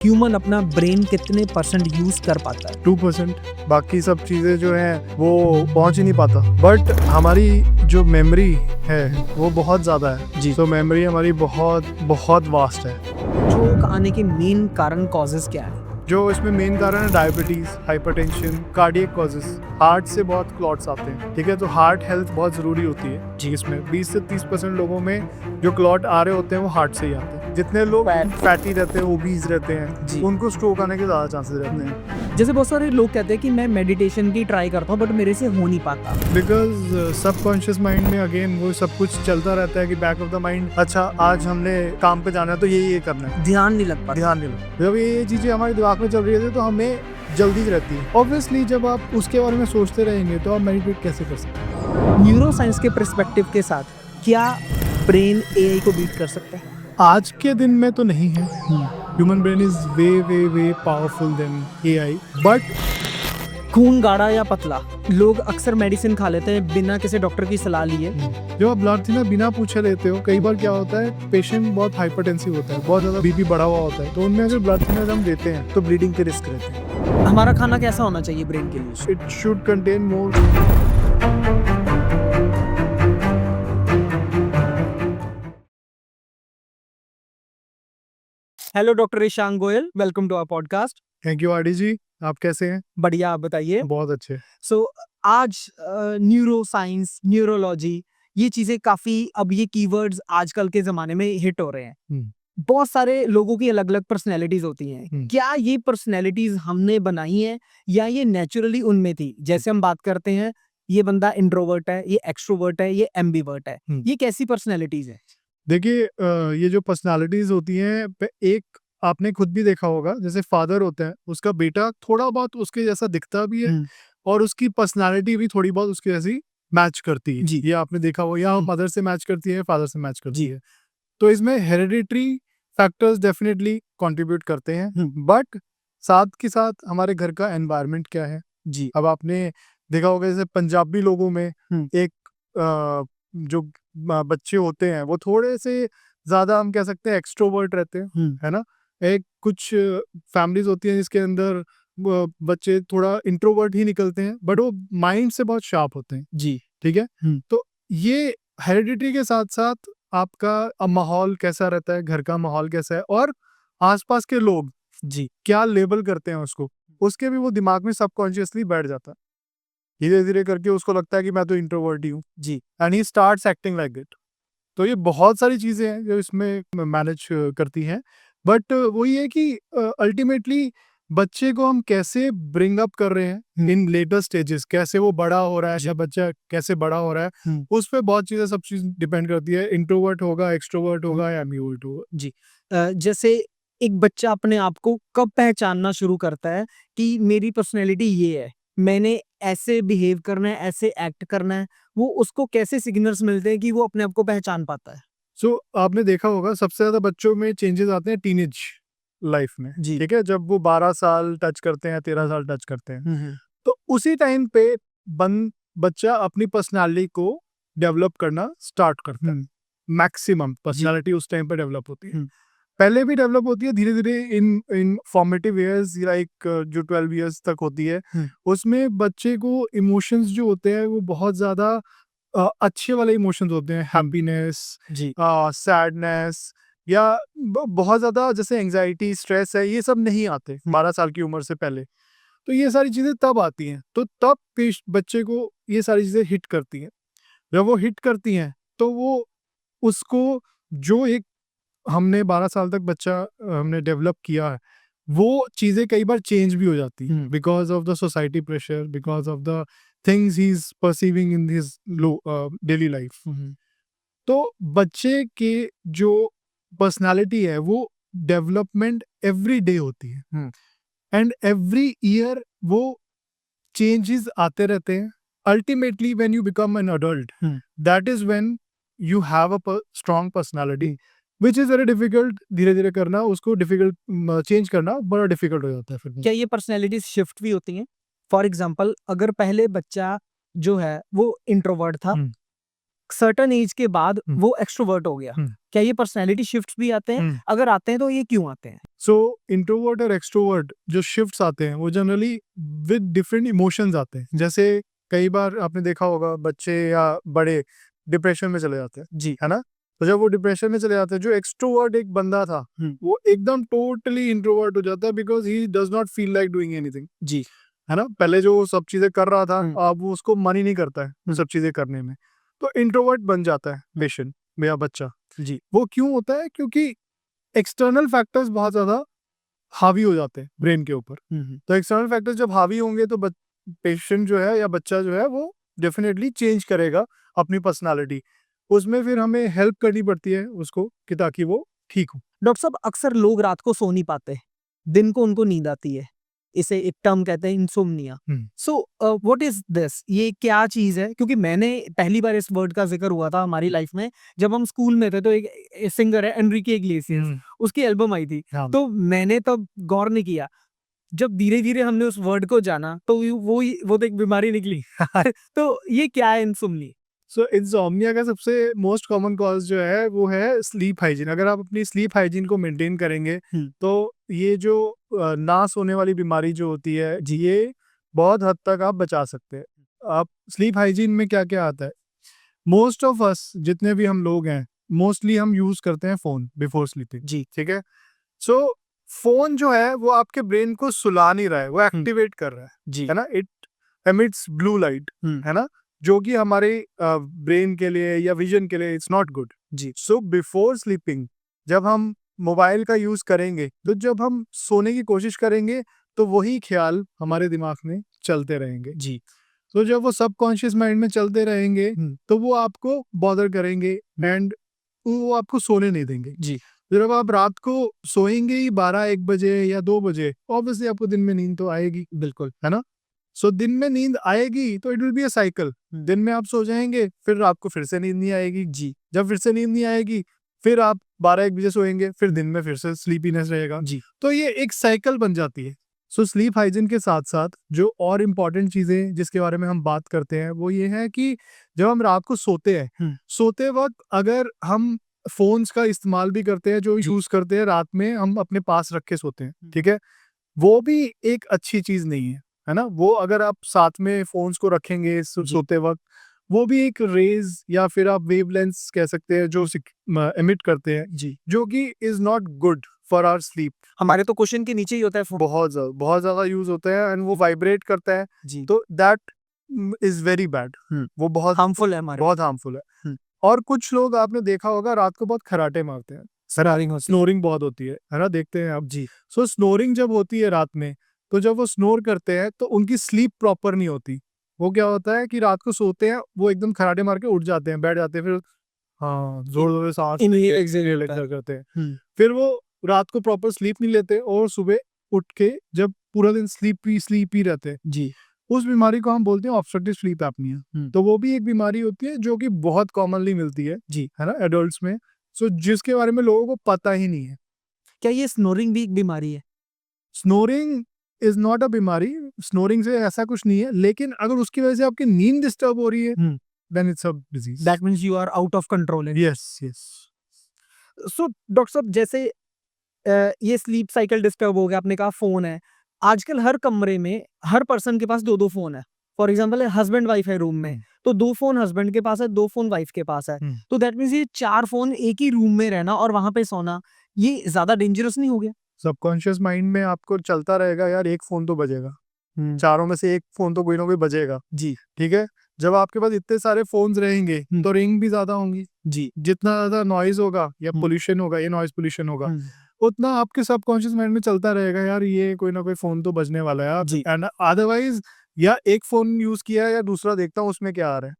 Human अपना brain कितने percent use कर पाता है? 2%। बाकी सब चीज़ें जो हैं वो पहुंच ही नहीं पाता। बट हमारी जो मेमोरी है वो बहुत ज़्यादा है जी। तो मेमोरी हमारी बहुत बहुत वास्ट है। स्ट्रोक आने के मेन कारण कॉजेज क्या है? जो इसमें मेन कारण है diabetes, hypertension, cardiac causes. Heart से बहुत क्लॉट्स आते हैं, ठीक है। तो हार्ट हेल्थ बहुत ज़रूरी होती है जी। इसमें 20 से 30% लोगों में जो क्लॉट आ रहे होते हैं वो हार्ट से ही आते हैं। जितने लोग फैटी रहते हैं, ओबीज रहते हैं, जी। उनको स्ट्रोक आने के ज़्यादा चांसेस रहते हैं। जैसे बहुत सारे लोग कहते हैं कि मैं मेडिटेशन की ट्राई करता हूँ बट मेरे से हो नहीं पाता। बिकॉज सबकॉन्शियस माइंड में अगेन वो सब कुछ चलता रहता है कि बैक ऑफ द माइंड, अच्छा आज हमने काम पे जाना है तो ये करना है, ध्यान नहीं लग पाता। ध्यान नहीं लगता। जब ये चीज़ें हमारे दिमाग में चल रही होती है तो हमें जल्दी रहती है। ऑब्वियसली जब आप उसके बारे में सोचते रहेंगे तो आप मेडिटेट कैसे कर सकते हैं। न्यूरो साइंस के पर्सपेक्टिव के साथ क्या ब्रेन एआई को बीट कर सकता है? आज के दिन में तो नहीं है। Human brain is way way way powerful than AI. But खून गाढ़ा या पतला? लोग अक्सर मेडिसिन खा लेते हैं बिना किसी डॉक्टर की सलाह लिए। जब आप ब्लड थिनर बिना पूछे लेते हो, कई बार क्या होता है पेशेंट बहुत हाइपरटेंसिव होता है, बहुत ज़्यादा बीपी बढ़ा हुआ होता है, तो उनमें अगर ब्लड थिनर हम देते हैं तो ब्लीडिंग के रिस्क रहते हैं। हमारा खाना कैसा होना चाहिए ब्रेन के लिए? It should contain more. Hello doctor Ishan Goyal, welcome to our podcast. Thank you RD ji, आप कैसे हैं? बढ़िया, आप बताइए। बहुत अच्छे। सो आज न्यूरो साइंस, न्यूरोलॉजी, ये चीजें काफी, अब ये कीवर्ड्स आजकल के जमाने में हिट हो रहे हैं। बहुत सारे लोगों की अलग अलग पर्सनैलिटीज होती हैं। क्या ये पर्सनैलिटीज हमने बनाई हैं या ये नेचुरली उनमें थी? जैसे हम बात करते हैं ये बंदा इंट्रोवर्ट है, ये एक्सट्रोवर्ट है, ये एम्बीवर्ट है, ये कैसी पर्सनैलिटीज है? देखिए ये जो पर्सनालिटीज होती हैं एक आपने खुद भी देखा होगा, जैसे फादर होता है उसका बेटा थोड़ा बहुत उसके जैसा दिखता भी है और उसकी पर्सनालिटी भी थोड़ी बहुत उसके जैसी मैच करती है। जी। ये आपने देखा हो, या मदर से मैच करती है, फादर से मैच करती है। तो इसमें हेरिडिटरी फैक्टर्स डेफिनेटली कंट्रीब्यूट करते हैं, बट साथ के साथ हमारे घर का एनवायरनमेंट क्या है। जी। अब आपने देखा होगा जैसे पंजाबी लोगों में एक जो बच्चे होते हैं वो थोड़े से ज्यादा, हम कह सकते हैं, एक्सट्रोवर्ट रहते हैं, है ना। एक कुछ फैमिलीज होती हैं जिसके अंदर बच्चे थोड़ा इंट्रोवर्ट ही निकलते हैं, बट वो माइंड से बहुत शार्प होते हैं। जी। ठीक है। तो ये हेरिडिटी के साथ साथ आपका माहौल कैसा रहता है, घर का माहौल कैसा है, और आसपास के लोग जी। क्या लेबल करते हैं उसको, उसके भी वो दिमाग में सबकॉन्शियसली बैठ जाता है। धीरे धीरे करके उसको लगता है कि मैं तो इंट्रोवर्ट ही हूँ जी। And he starts acting like it. तो ये बहुत सारी चीजें हैं जो इसमें मैनेज करती हैं। बट वही है कि अल्टीमेटली बच्चे को हम कैसे ब्रिंग अप कर रहे हैं इन लेटर स्टेजेस, कैसे वो बड़ा हो रहा है या बच्चा कैसे बड़ा हो रहा है, उस पर बहुत चीजें, सब चीज डिपेंड करती है। इंट्रोवर्ट होगा, एक्सट्रोवर्ट होगा या एम्बिवर्ट होगा। जी। जैसे एक बच्चा अपने आप को कब पहचानना शुरू करता है कि मेरी पर्सनैलिटी ये है, मैंने ऐसे बिहेव करना है, ऐसे एक्ट करना है, वो उसको कैसे सिग्नल्स मिलते हैं कि वो अपने आप को पहचान पाता है? सो आपने देखा होगा सबसे ज्यादा बच्चों में चेंजेस आते हैं टीनेज लाइफ में। जी। ठीक है, जब वो 12 साल टच करते हैं, 13 साल टच करते हैं, तो उसी टाइम पे बच्चा अपनी पर्सनालिटी को डेवलप करना स्टार्ट करता है। मैक्सिमम पर्सनालिटी उस टाइम पे डेवलप होती है। पहले भी डेवलप होती है धीरे धीरे इन इन फॉर्मेटिव ईयर्स, लाइक जो 12 ईयर्स तक होती है। उसमें बच्चे को इमोशंस जो होते हैं वो बहुत ज्यादा अच्छे वाले इमोशंस होते हैं, हैप्पीनेस, जी। सैडनेस, या बहुत ज्यादा जैसे एंजाइटी, स्ट्रेस है, ये सब नहीं आते 12 साल की उम्र से पहले। तो ये सारी चीजें तब आती हैं, तो तब बच्चे को ये सारी चीजें हिट करती हैं। जब वो हिट करती हैं तो वो उसको, जो एक हमने 12 साल तक बच्चा हमने डेवलप किया है, वो चीजें कई बार चेंज भी हो जाती है because of the society pressure, because of the things he is perceiving in his daily life. तो बच्चे के जो पर्सनालिटी है वो डेवलपमेंट एवरी डे होती है एंड एवरी ईयर वो चेंजेस आते रहते हैं। Ultimately when you become an adult, that is when you have a strong personality, which is very difficult. धीरे धीरे करना उसको, डिफिकल्ट चेंज करना बड़ा डिफिकल्ट हो जाता है फिर। क्या ये पर्सनैलिटीज शिफ्ट भी होती हैं? फॉर एग्जाम्पल, अगर पहले बच्चा जो है वो इंट्रोवर्ट था, सर्टेन एज के बाद हम्म। वो एक्सट्रोवर्ट हो गया, हम्म। क्या ये पर्सनैलिटी शिफ्ट्स भी आते हैं? अगर आते हैं तो ये क्यों आते हैं? सो इंट्रोवर्ट और एक्सट्रोवर्ट जो शिफ्ट्स आते हैं वो जनरली विद डिफरेंट इमोशंस आते हैं। जैसे कई बार आपने देखा होगा बच्चे या बड़े डिप्रेशन में चले जाते हैं, जी, है ना? तो जब वो डिप्रेशन में चले जाते हैं, जो एक्सट्रोवर्ट एक बंदा था वो एकदम टोटली इंट्रोवर्ट हो जाता है because he does not feel like doing anything, जी, है ना? पहले जो वो सब चीजें कर रहा था अब वो उसको मन ही नहीं करता है वो सब चीजें करने में, तो इंट्रोवर्ट बन जाता है पेशेंट या बच्चा। जी, वो क्यों होता है? क्योंकि एक्सटर्नल फैक्टर्स बहुत ज्यादा हावी हो जाते हैं ब्रेन के ऊपर। तो एक्सटर्नल फैक्टर्स जब हावी होंगे तो पेशेंट जो है या बच्चा जो है वो डेफिनेटली चेंज करेगा अपनी पर्सनालिटी। उसमें फिर हमें हेल्प करनी पड़ती है उसको कि ताकि वो ठीक हो। डॉक्टर साहब अक्सर लोग रात को सो नहीं पाते, दिन को उनको नींद आती है, इसे एक टर्म कहते हैं insomnia. So what is this, ये क्या चीज है? क्योंकि मैंने पहली बार इस वर्ड का जिक्र हुआ था हमारी लाइफ में जब हम स्कूल में थे, तो एक सिंगर है एनरिके इग्लेसियस, उसकी एल्बम आई थी, तो मैंने तब गौर नहीं किया। जब धीरे धीरे हमने उस वर्ड को जाना तो वो तो एक बीमारी निकली। तो ये क्या है इंसोम्निया? सो इंसोम्निया का सबसे मोस्ट कॉमन कॉज जो है वो है स्लीप हाइजीन। अगर आप अपनी स्लीप हाइजीन को मेंटेन करेंगे तो ये जो ना सोने वाली बीमारी जो होती है ये बहुत हद तक आप बचा सकते हैं। आप स्लीप हाइजीन में क्या क्या आता है? मोस्ट ऑफ अस जितने भी हम लोग हैं मोस्टली हम यूज करते हैं फोन बिफोर स्लीपिंग। जी, ठीक है। सो फोन जो है वो आपके ब्रेन को सुला नहीं रहा है, वो एक्टिवेट कर रहा जी, है ना? इट एमिट्स ब्लू लाइट, है ना? जो कि हमारे ब्रेन के लिए या विजन के लिए इट्स नॉट गुड। जी, सो बिफोर स्लीपिंग जब हम मोबाइल का यूज करेंगे तो जब हम सोने की कोशिश करेंगे तो वही ख्याल हमारे दिमाग में चलते रहेंगे। जी, तो जब वो सबकॉन्शियस माइंड में चलते रहेंगे तो वो आपको बॉदर करेंगे एंड वो आपको सोने नहीं देंगे। जी, जब आप रात को सोएंगे ही 12-1 बजे या 2 बजे, ऑब्वियसली आपको दिन में नींद तो आएगी, बिल्कुल, है ना? सो दिन में नींद आएगी तो it will be a cycle. दिन में आप सो जाएंगे फिर रात को फिर से नींद नहीं आएगी। जी, जब फिर से नींद नहीं आएगी फिर आप 12-1 बजे सोएंगे, फिर दिन में फिर से स्लीपीनेस रहेगा। जी, तो ये एक साइकिल बन जाती है। सो स्लीप हाइजीन के साथ साथ जो और इम्पोर्टेंट चीजें जिसके बारे में हम बात करते हैं वो ये है कि जब हम रात को सोते हैं, सोते वक्त अगर हम फोन्स का इस्तेमाल भी करते हैं, जो यूज करते हैं रात में हम अपने पास रख के सोते हैं, ठीक है, वो भी एक अच्छी चीज नहीं है ना? वो अगर आप साथ में फोन्स को रखेंगे सोते वक्त, वो भी एक रेज या फिर आप वेवलेंथ्स कह सकते हैं जो एमिट करते हैं, जी, जो कि is not good for our sleep. हमारे तो क्वेश्चन के नीचे ही होता है फोन। बहुत ज्यादा यूज होता है एंड वो वाइब्रेट करता है, जी, तो दैट इज वेरी बैड। वो बहुत हार्मफुल है हमारे। बहुत हार्मफुल है। और कुछ लोग आपने देखा होगा रात को बहुत खराटे मारते हैं, सरारिंग होती स्नोरिंग बहुत होती है ना? देखते हैं आप। जी, सो स्नोरिंग जब होती है रात में, तो जब वो स्नोर करते हैं तो उनकी स्लीप प्रॉपर नहीं होती। वो क्या होता है कि रात को सोते हैं वो एकदम खराटे मार के उठ जाते हैं, बैठ जाते हैं, फिर हाँ जोर जोर से सांस इनहेल एक्सहेल करते हैं। फिर वो रात को प्रॉपर स्लीप नहीं लेते और सुबह उठ के जब पूरा दिन स्लीपी रहते हैं, जी, उस बीमारी को हम बोलते हैं ऑब्स्ट्रक्टिव स्लीप एपनिया। तो वो भी एक बीमारी होती है जो कि बहुत कॉमनली मिलती है, जी, है ना, एडल्ट्स में। सो जिसके बारे में लोगों को पता ही नहीं है। क्या ये स्नोरिंग भी एक बीमारी है? स्नोरिंग इज नॉट अ बीमारी, स्नोरिंग से ऐसा कुछ नहीं है, लेकिन अगर उसकी वजह से आपकी नींद डिस्टर्ब हो रही है then it's a disease. That means you are out of control. Yes yes. So doctor साहब जैसे ये स्लीप साइकिल डिस्टर्ब हो गया, आपने कहा फोन है, आजकल हर कमरे में हर पर्सन के पास 2-2 फोन है। फॉर एग्जांपल हस्बैंड वाइफ है रूम में, तो 2 फोन हस्बैंड के पास है, 2 फोन वाइफ के पास है। तो दैट मीन्स ये 4 फोन एक ही रूम में रहना और वहां पे सोना, ये ज्यादा डेंजरस नहीं हो गया? सबकॉन्शियस माइंड में आपको चलता रहेगा यार एक फोन तो बजेगा, चारों में से एक फोन तो कोई ना कोई बजेगा। जी, ठीक है। जब आपके पास इतने सारे फोन्स रहेंगे तो रिंग भी ज्यादा होंगी। जी, जितना ज्यादा नॉइज होगा या पोल्यूशन होगा, ये नॉइज पोल्यूशन होगा, उतना आपके सबकॉन्शियस माइंड में चलता रहेगा यार ये कोई ना कोई फोन तो बजने वाला है यार। जी। एंड अदरवाइज या एक फोन यूज किया है या दूसरा देखता हूँ उसमें क्या आ रहा है।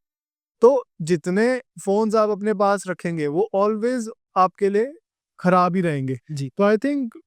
तो जितने फोन्स आप अपने पास रखेंगे वो ऑलवेज आपके लिए खराब ही रहेंगे। जी, तो आई थिंक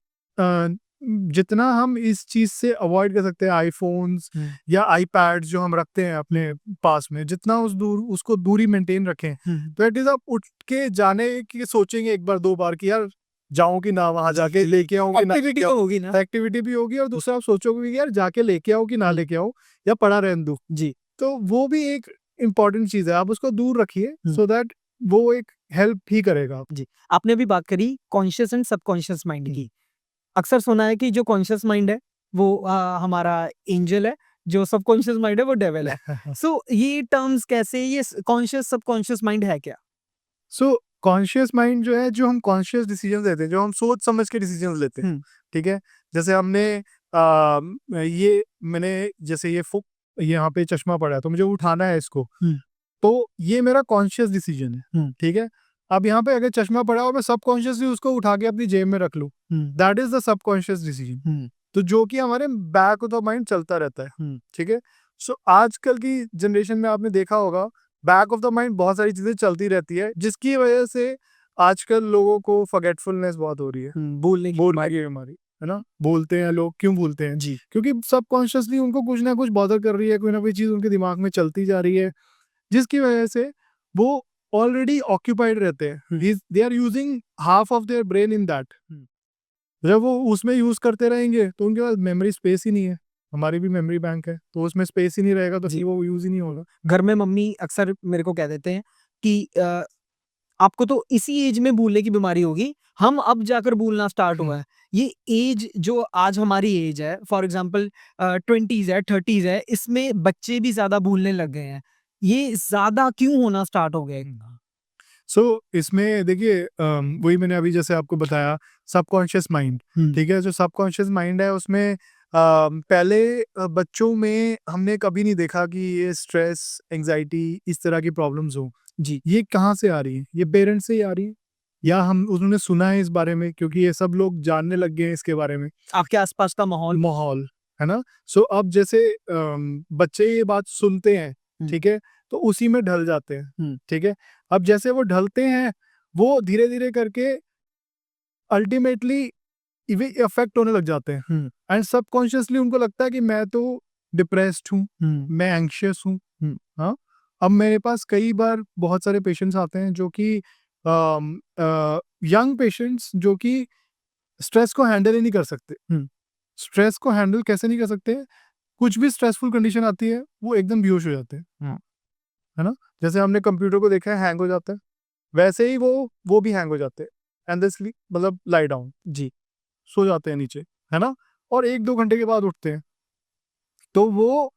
जितना हम इस चीज से अवॉइड कर सकते हैं, आईफोन्स या आईपैड जो हम रखते हैं अपने पास में, जितना उसको दूरी मेंटेन रखें। तो एटलीस्ट आप उठ के जाने की सोचेंगे एक बार 2 बार कि यार जाऊं कि ना, वहां जाके लेके आऊं कि ना, एक्टिविटी तो होगी ना? एक्टिविटी भी होगी और दूसरा आप सोचोगे कि यार जाके लेके आओ कि ना लेके आओ या पड़ा रहने दूं। जी, तो वो भी एक इम्पोर्टेंट चीज है, आप उसको दूर रखिए सो दैट वो एक हेल्प ही करेगा। जी, आपने भी बात करी कॉन्शियस एंड सबकॉन्शियस माइंड की। अक्सर सुना है कि जो कॉन्शियस माइंड है वो हमारा एंजल है, जो सबकॉन्शियस माइंड है वो डेविल है। सो ये टर्म्स कैसे, ये कॉन्शियस सबकॉन्शियस माइंड है क्या? सो कॉन्शियस माइंड जो है, जो हम कॉन्शियस डिसीजन लेते हैं, जो हम सोच समझ के डिसीजन लेते हैं, ठीक है। जैसे हमने ये मैंने जैसे ये यहाँ पे चश्मा पड़ा है तो मुझे उठाना है इसको, तो ये मेरा कॉन्शियस डिसीजन है, ठीक है। अब यहाँ पे अगर चश्मा पड़ा और मैं सबकॉन्शियसली उसको उठा के अपनी जेब में रख लूँ, that is the subconscious decision. तो जो कि हमारे बैक ऑफ द माइंड चलता रहता है, ठीक है। सो आजकल की जनरेशन में आपने देखा होगा बैक ऑफ द माइंड बहुत सारी चीजें चलती रहती है, जिसकी वजह से आजकल लोगों को फॉरगेटफुलनेस बहुत हो रही है, बोलने की की बीमारी है ना। बोलते हैं लोग, क्यों बोलते हैं? जी। क्योंकि सबकॉन्शियसली उनको कुछ ना कुछ बॉदर कर रही है, कोई ना कोई चीज उनके दिमाग में चलती जा रही है, जिसकी वजह से वो ऑलरेडी ऑक्यूपाइड रहते हैं। They are using half of their brain in that. जब वो उसमें यूज करते रहेंगे तो उनके पास मेमोरी स्पेस ही नहीं है। हमारी भी मेमोरी बैंक है, तो उसमें स्पेस ही नहीं रहेगा तो फिर वो यूज ही नहीं होगा। घर में मम्मी अक्सर मेरे को कह देते हैं कि आपको तो इसी एज में भूलने की बीमारी होगी, हम अब जाकर भूलना स्टार्ट हुआ है। ये एज जो आज हमारी एज है, फॉर एग्जांपल 20s है, 30s है, इसमें बच्चे भी ज्यादा भूलने लग गए हैं। ये ज्यादा क्यों होना स्टार्ट हो गया है? सो इसमें देखिए वही मैंने अभी जैसे आपको बताया, सबकॉन्शियस माइंड, ठीक है। जो सबकॉन्शियस माइंड है उसमें पहले बच्चों में हमने कभी नहीं देखा कि ये स्ट्रेस, एंजाइटी, इस तरह की प्रॉब्लम्स हो। जी। ये कहाँ से आ रही है? ये पेरेंट्स से ही आ रही है, या हम उन्होंने सुना है इस बारे में, क्योंकि ये सब लोग जानने लग गए हैं इसके बारे में, आपके आसपास का माहौल। माहौल, है ना। सो अब जैसे बच्चे ये बात सुनते हैं, ठीक है, तो उसी में ढल जाते हैं, ठीक है। अब जैसे वो ढलते हैं, वो धीरे धीरे करके अल्टीमेटली इफेक्ट होने लग जाते हैं, एंड सबकॉन्शियसली उनको लगता है कि मैं तो डिप्रेस्ड हूँ, मैं एंग्शियस हूँ। हाँ, अब मेरे पास कई बार बहुत सारे पेशेंट्स आते हैं जो कि यंग पेशेंट्स जो कि स्ट्रेस को हैंडल ही नहीं कर सकते। स्ट्रेस को हैंडल कैसे नहीं कर सकते? कुछ भी स्ट्रेसफुल कंडीशन आती है वो एकदम बेहोश हो जाते हैं, है ना। जैसे हमने कंप्यूटर को देखा है हैंग हो जाता है, वैसे ही वो भी हैंग हो जाते हैं, एंड दे स्लीप, मतलब लाई डाउन, जी, सो जाते हैं नीचे, है ना। और 1-2 घंटे के बाद उठते हैं। तो वो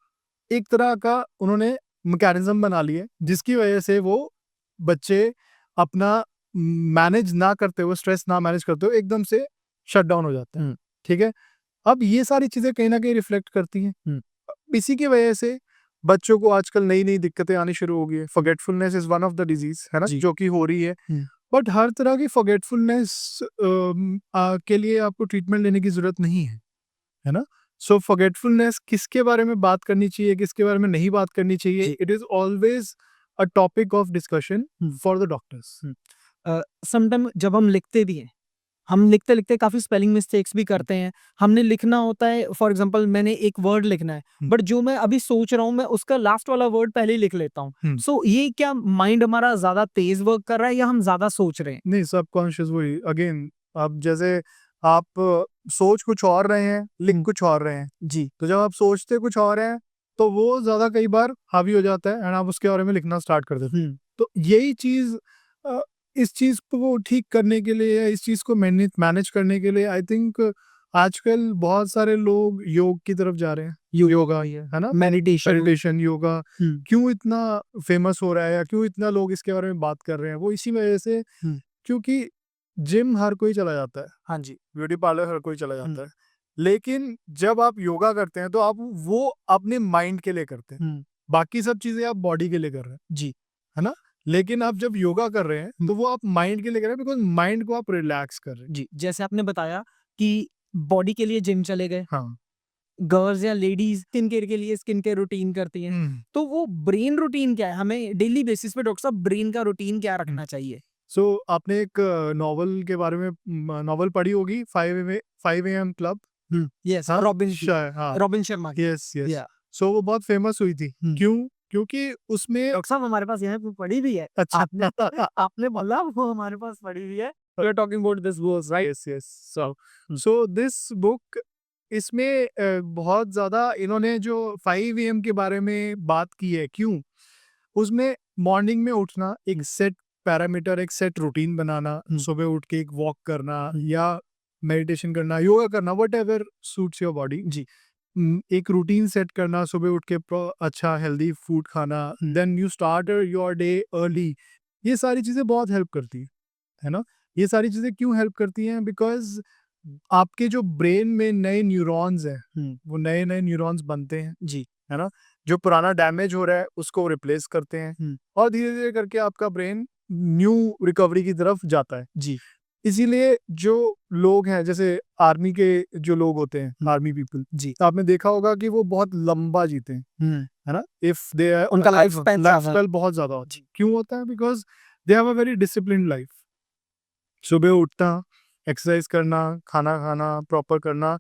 एक तरह का उन्होंने मैकेनिज्म बना लिए, जिसकी वजह से वो बच्चे अपना मैनेज ना करते हुए, स्ट्रेस ना मैनेज करते हुए एकदम से शट डाउन हो जाते हैं, ठीक है। अब ये सारी चीजें कहीं ना कहीं रिफ्लेक्ट करती हैं। इसी की वजह से बच्चों को आजकल नई नई दिक्कतें आनी शुरू हो गई है। Forgetfulness is one of the disease, है ना, जो कि हो रही है। बट हर तरह की फॉरगेटफुलनेस के लिए आपको ट्रीटमेंट लेने की जरूरत नहीं है ना। सो फॉरगेटफुलनेस किसके बारे में बात करनी चाहिए, किसके बारे में नहीं बात करनी चाहिए, it is always a topic of discussion for the doctors. Sometime जब हम लिखते भी हैं, हम लिखते लिखते काफी स्पेलिंग मिस्टेक्स भी करते हैं। हमने लिखना होता है, फॉर एग्जांपल मैंने एक वर्ड लिखना है, बट जो मैं अभी सोच रहा हूँ मैं उसका लास्ट वाला वर्ड पहले ही लिख लेता हूँ। सो ये क्या माइंड हमारा ज्यादा तेज वर्क कर रहा है या हम ज्यादा सोच रहे हैं? नहीं, सबकॉन्शियस वही अगेन, अब जैसे आप सोच कुछ और रहे हैं, लिख कुछ और रहे हैं, जी। तो जब आप सोचते कुछ और हैं तो वो ज्यादा कई बार हावी हो जाता है, एंड आप उसके बारे में लिखना स्टार्ट कर देते हैं। तो यही चीज इस चीज को ठीक करने के लिए, या इस चीज को मैनेज करने के लिए, आई थिंक आजकल बहुत सारे लोग योग की तरफ जा रहे हैं। योगा, है ना, मेडिटेशन, योगा क्यों इतना फेमस हो रहा है, या क्यों इतना लोग इसके बारे में बात कर रहे हैं? वो इसी वजह से, क्योंकि जिम हर कोई चला जाता है, हाँ जी। ब्यूटी पार्लर हर कोई चला जाता है, लेकिन जब आप योगा करते हैं तो आप वो अपने माइंड के लिए करते हैं, बाकी सब चीजें आप बॉडी के लिए कर रहे हैं, जी। है ना। लेकिन आप जब योगा कर रहे हैं तो वो आप माइंड के लिए कर रहे हैं, बिकॉज माइंड को आप रिलैक्स कर रहे हैं। जी, जैसे आपने बताया कि बॉडी के लिए जिम चले गए, हाँ, गर्ल्स या लेडीज स्किन केयर के लिए स्किन केयर रूटीन करती हैं, तो वो ब्रेन रूटीन क्या है? हमें डेली बेसिस पे डॉक्टर साहब ब्रेन का रूटीन क्या रखना चाहिए? सो आपने एक नॉवल के बारे में नॉवल पढ़ी होगी, 5 AM क्लब। यस, हाँ, हाँ, रॉबिन शर्मा की। Yes yes. या सो वो बहुत फेमस हुई थी, क्यों? क्योंकि उसमें डॉक्टर साहब हमारे पास यहाँ पे पड़ी भी है। अच्छा आपने बोला वो हमारे पास पड़ी हुई है। We are talking about this books, right? Yes yes. So this book, इसमें बहुत ज्यादा इन्होंने जो 5 AM के बारे में बात की है, क्यों? उसमें मॉर्निंग में उठना, एक सेट पैरामीटर, एक सेट रूटीन बनाना, सुबह उठ के एक वॉक करना या मेडिटेशन करना, योगा करना, व्हाटएवर सूट्स योर बॉडी जी। एक रूटीन सेट करना, सुबह उठ के अच्छा हेल्दी फूड खाना, then you start your day early. ये सारी चीज़ें बहुत हेल्प करती है ना। ये सारी चीज़ें क्यों हेल्प करती हैं? बिकॉज आपके जो ब्रेन में नए न्यूरॉन्स हैं, वो नए नए न्यूरॉन्स बनते हैं जी, है ना। जो पुराना डैमेज हो रहा है उसको रिप्लेस करते हैं और धीरे धीरे करके आपका ब्रेन न्यू रिकवरी की तरफ जाता है जी। इसीलिए जो लोग हैं, जैसे आर्मी के जो लोग होते हैं, आर्मी पीपल जी, तो आपने देखा होगा कि वो बहुत लंबा जीते हैं, है ना। इफ दे उनका लाइफ स्पेन बहुत ज्यादा होता है। क्यों होता है? Because they have a very disciplined life. सुबह उठना, एक्सरसाइज करना, खाना खाना प्रॉपर करना,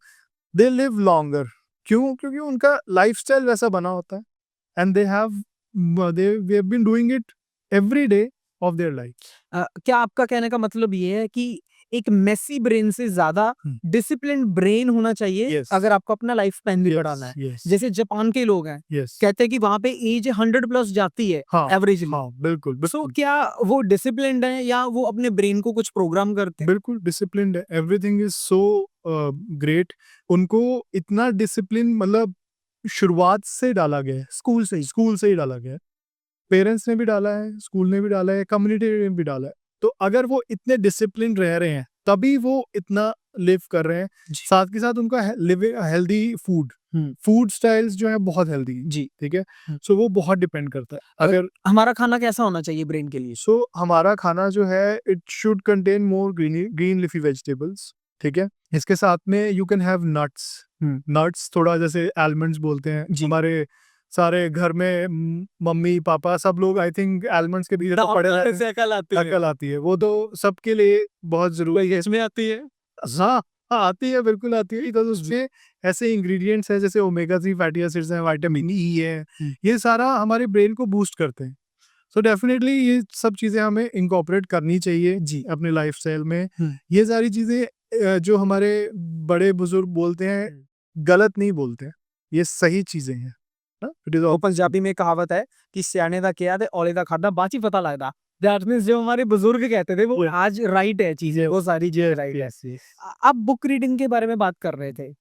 दे लिव लॉन्गर। क्यों? क्योंकि उनका लाइफस्टाइल वैसा बना होता है and they have been doing it every day of their life. क्या आपका कहने का मतलब ये है कि एक मेसी ब्रेन से ज्यादा डिसिप्लिन ब्रेन होना चाहिए Yes. अगर आपको अपना लाइफ स्पैन भी Yes, बढ़ाना है? yes. जैसे जापान के लोग हैं, Yes. कहते हैं कि वहां पे एज 100+ जाती है हाँ, एवरेजली। हाँ, बिल्कुल सो बिल्कुल क्या वो डिसिप्लिन्ड है या वो अपने ब्रेन को कुछ प्रोग्राम करते हैं? बिल्कुल डिसिप्लिन्ड है। Everything is so great. उनको इतना डिसिप्लिन मतलब शुरुआत से डाला गया है, स्कूल से ही डाला गया है। पेरेंट्स ने भी डाला है, स्कूल ने भी डाला है, कम्युनिटी ने भी डाला है। तो अगर वो इतने डिसिप्लिन रह रहे हैं तभी वो इतना लिव कर रहे हैं। साथ के साथ उनका हेल्दी फूड स्टाइल्स जो है बहुत हेल्दी जी, ठीक है। सो वो बहुत डिपेंड करता है। अगर हमारा खाना कैसा होना चाहिए ब्रेन के लिए? सो हमारा खाना जो है it should contain more green leafy vegetables, ठीक है। इसके साथ में यू कैन हैव नट्स थोड़ा, जैसे आलमंड्स बोलते हैं हमारे सारे घर में मम्मी पापा सब लोग आई थिंक आलमंड्स के पीछे तो पड़े रहते हैं। अकल आती है, वो तो सबके लिए बहुत जरूरी है। इसमें आती है, हाँ हाँ आती है, बिल्कुल आती है। बिकॉज उसमें ऐसे इंग्रेडिएंट्स हैं जैसे ओमेगा 3 फैटी एसिड्स हैं, विटामिन ई है, ये सारा हमारे ब्रेन को बूस्ट करते हैं। सो डेफिनेटली ये सब चीज़ें हमें इंकॉर्पोरेट करनी चाहिए जी अपने लाइफस्टाइल में। ये सारी चीज़ें जो हमारे बड़े बुजुर्ग बोलते हैं, गलत नहीं बोलते हैं, ये सही चीज़ें हैं। ਉਹ पंजाबी में कहावत है कि सियाने दा किया ते औले दा खादा बाद ही पता लगता। दैट मींस जो हमारे बुजुर्ग कहते थे वो आज राइट है, चीजें वो सारी चीजें राइट है। आप बुक रीडिंग के बारे में बात कर रहे थे,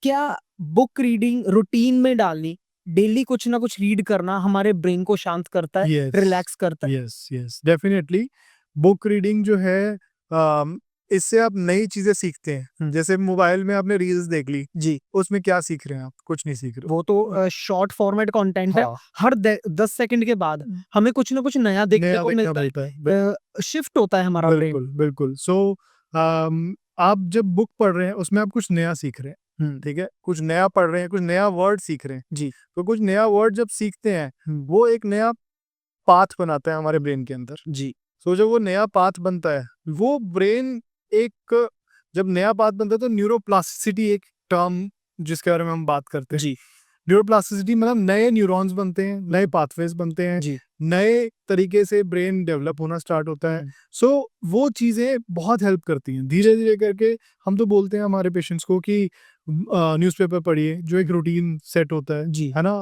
क्या बुक रीडिंग रूटीन में डालनी, डेली कुछ ना कुछ रीड करना हमारे ब्रेन को शांत करता है, Yes. रिलैक्स करता है? Yes definitely. बुक रीडिंग जो है इससे आप नई चीजें सीखते हैं। जैसे मोबाइल में आपने रील्स देख ली जी, उसमें क्या सीख रहे हैं आप? कुछ नहीं सीख रहे। वो तो शॉर्ट फॉर्मेट कंटेंट है। हाँ। हर 10 सेकंड के बाद हमें कुछ ना कुछ नया देखने को मिलता है, शिफ्ट होता है हमारा ब्रेन। बिल्कुल बिल्कुल। सो आप जब बुक पढ़ रहे हैं उसमें आप कुछ नया सीख रहे हैं, ठीक है। कुछ नया पढ़ रहे हैं, कुछ नया वर्ड सीख रहे हैं जी। तो कुछ नया वर्ड जब सीखते हैं वो एक नया पाथ बनाता है हमारे ब्रेन के अंदर जी। सो जब वो नया पाथ बनता है, वो ब्रेन एक जब नया पाथ बनता है तो न्यूरोप्लास्टिसिटी एक टर्म जिसके बारे में हम बात करते हैं जी। न्यूरोप्लास्टिसिटी मतलब नए न्यूरॉन्स बनते हैं, नए पाथवेज बनते हैं जी, नए तरीके से ब्रेन डेवलप होना स्टार्ट होता है। सो वो चीज़ें बहुत हेल्प करती हैं धीरे धीरे करके। हम तो बोलते हैं हमारे पेशेंट्स को कि न्यूज़पेपर पढ़िए, जो एक रूटीन सेट होता है जी, है ना।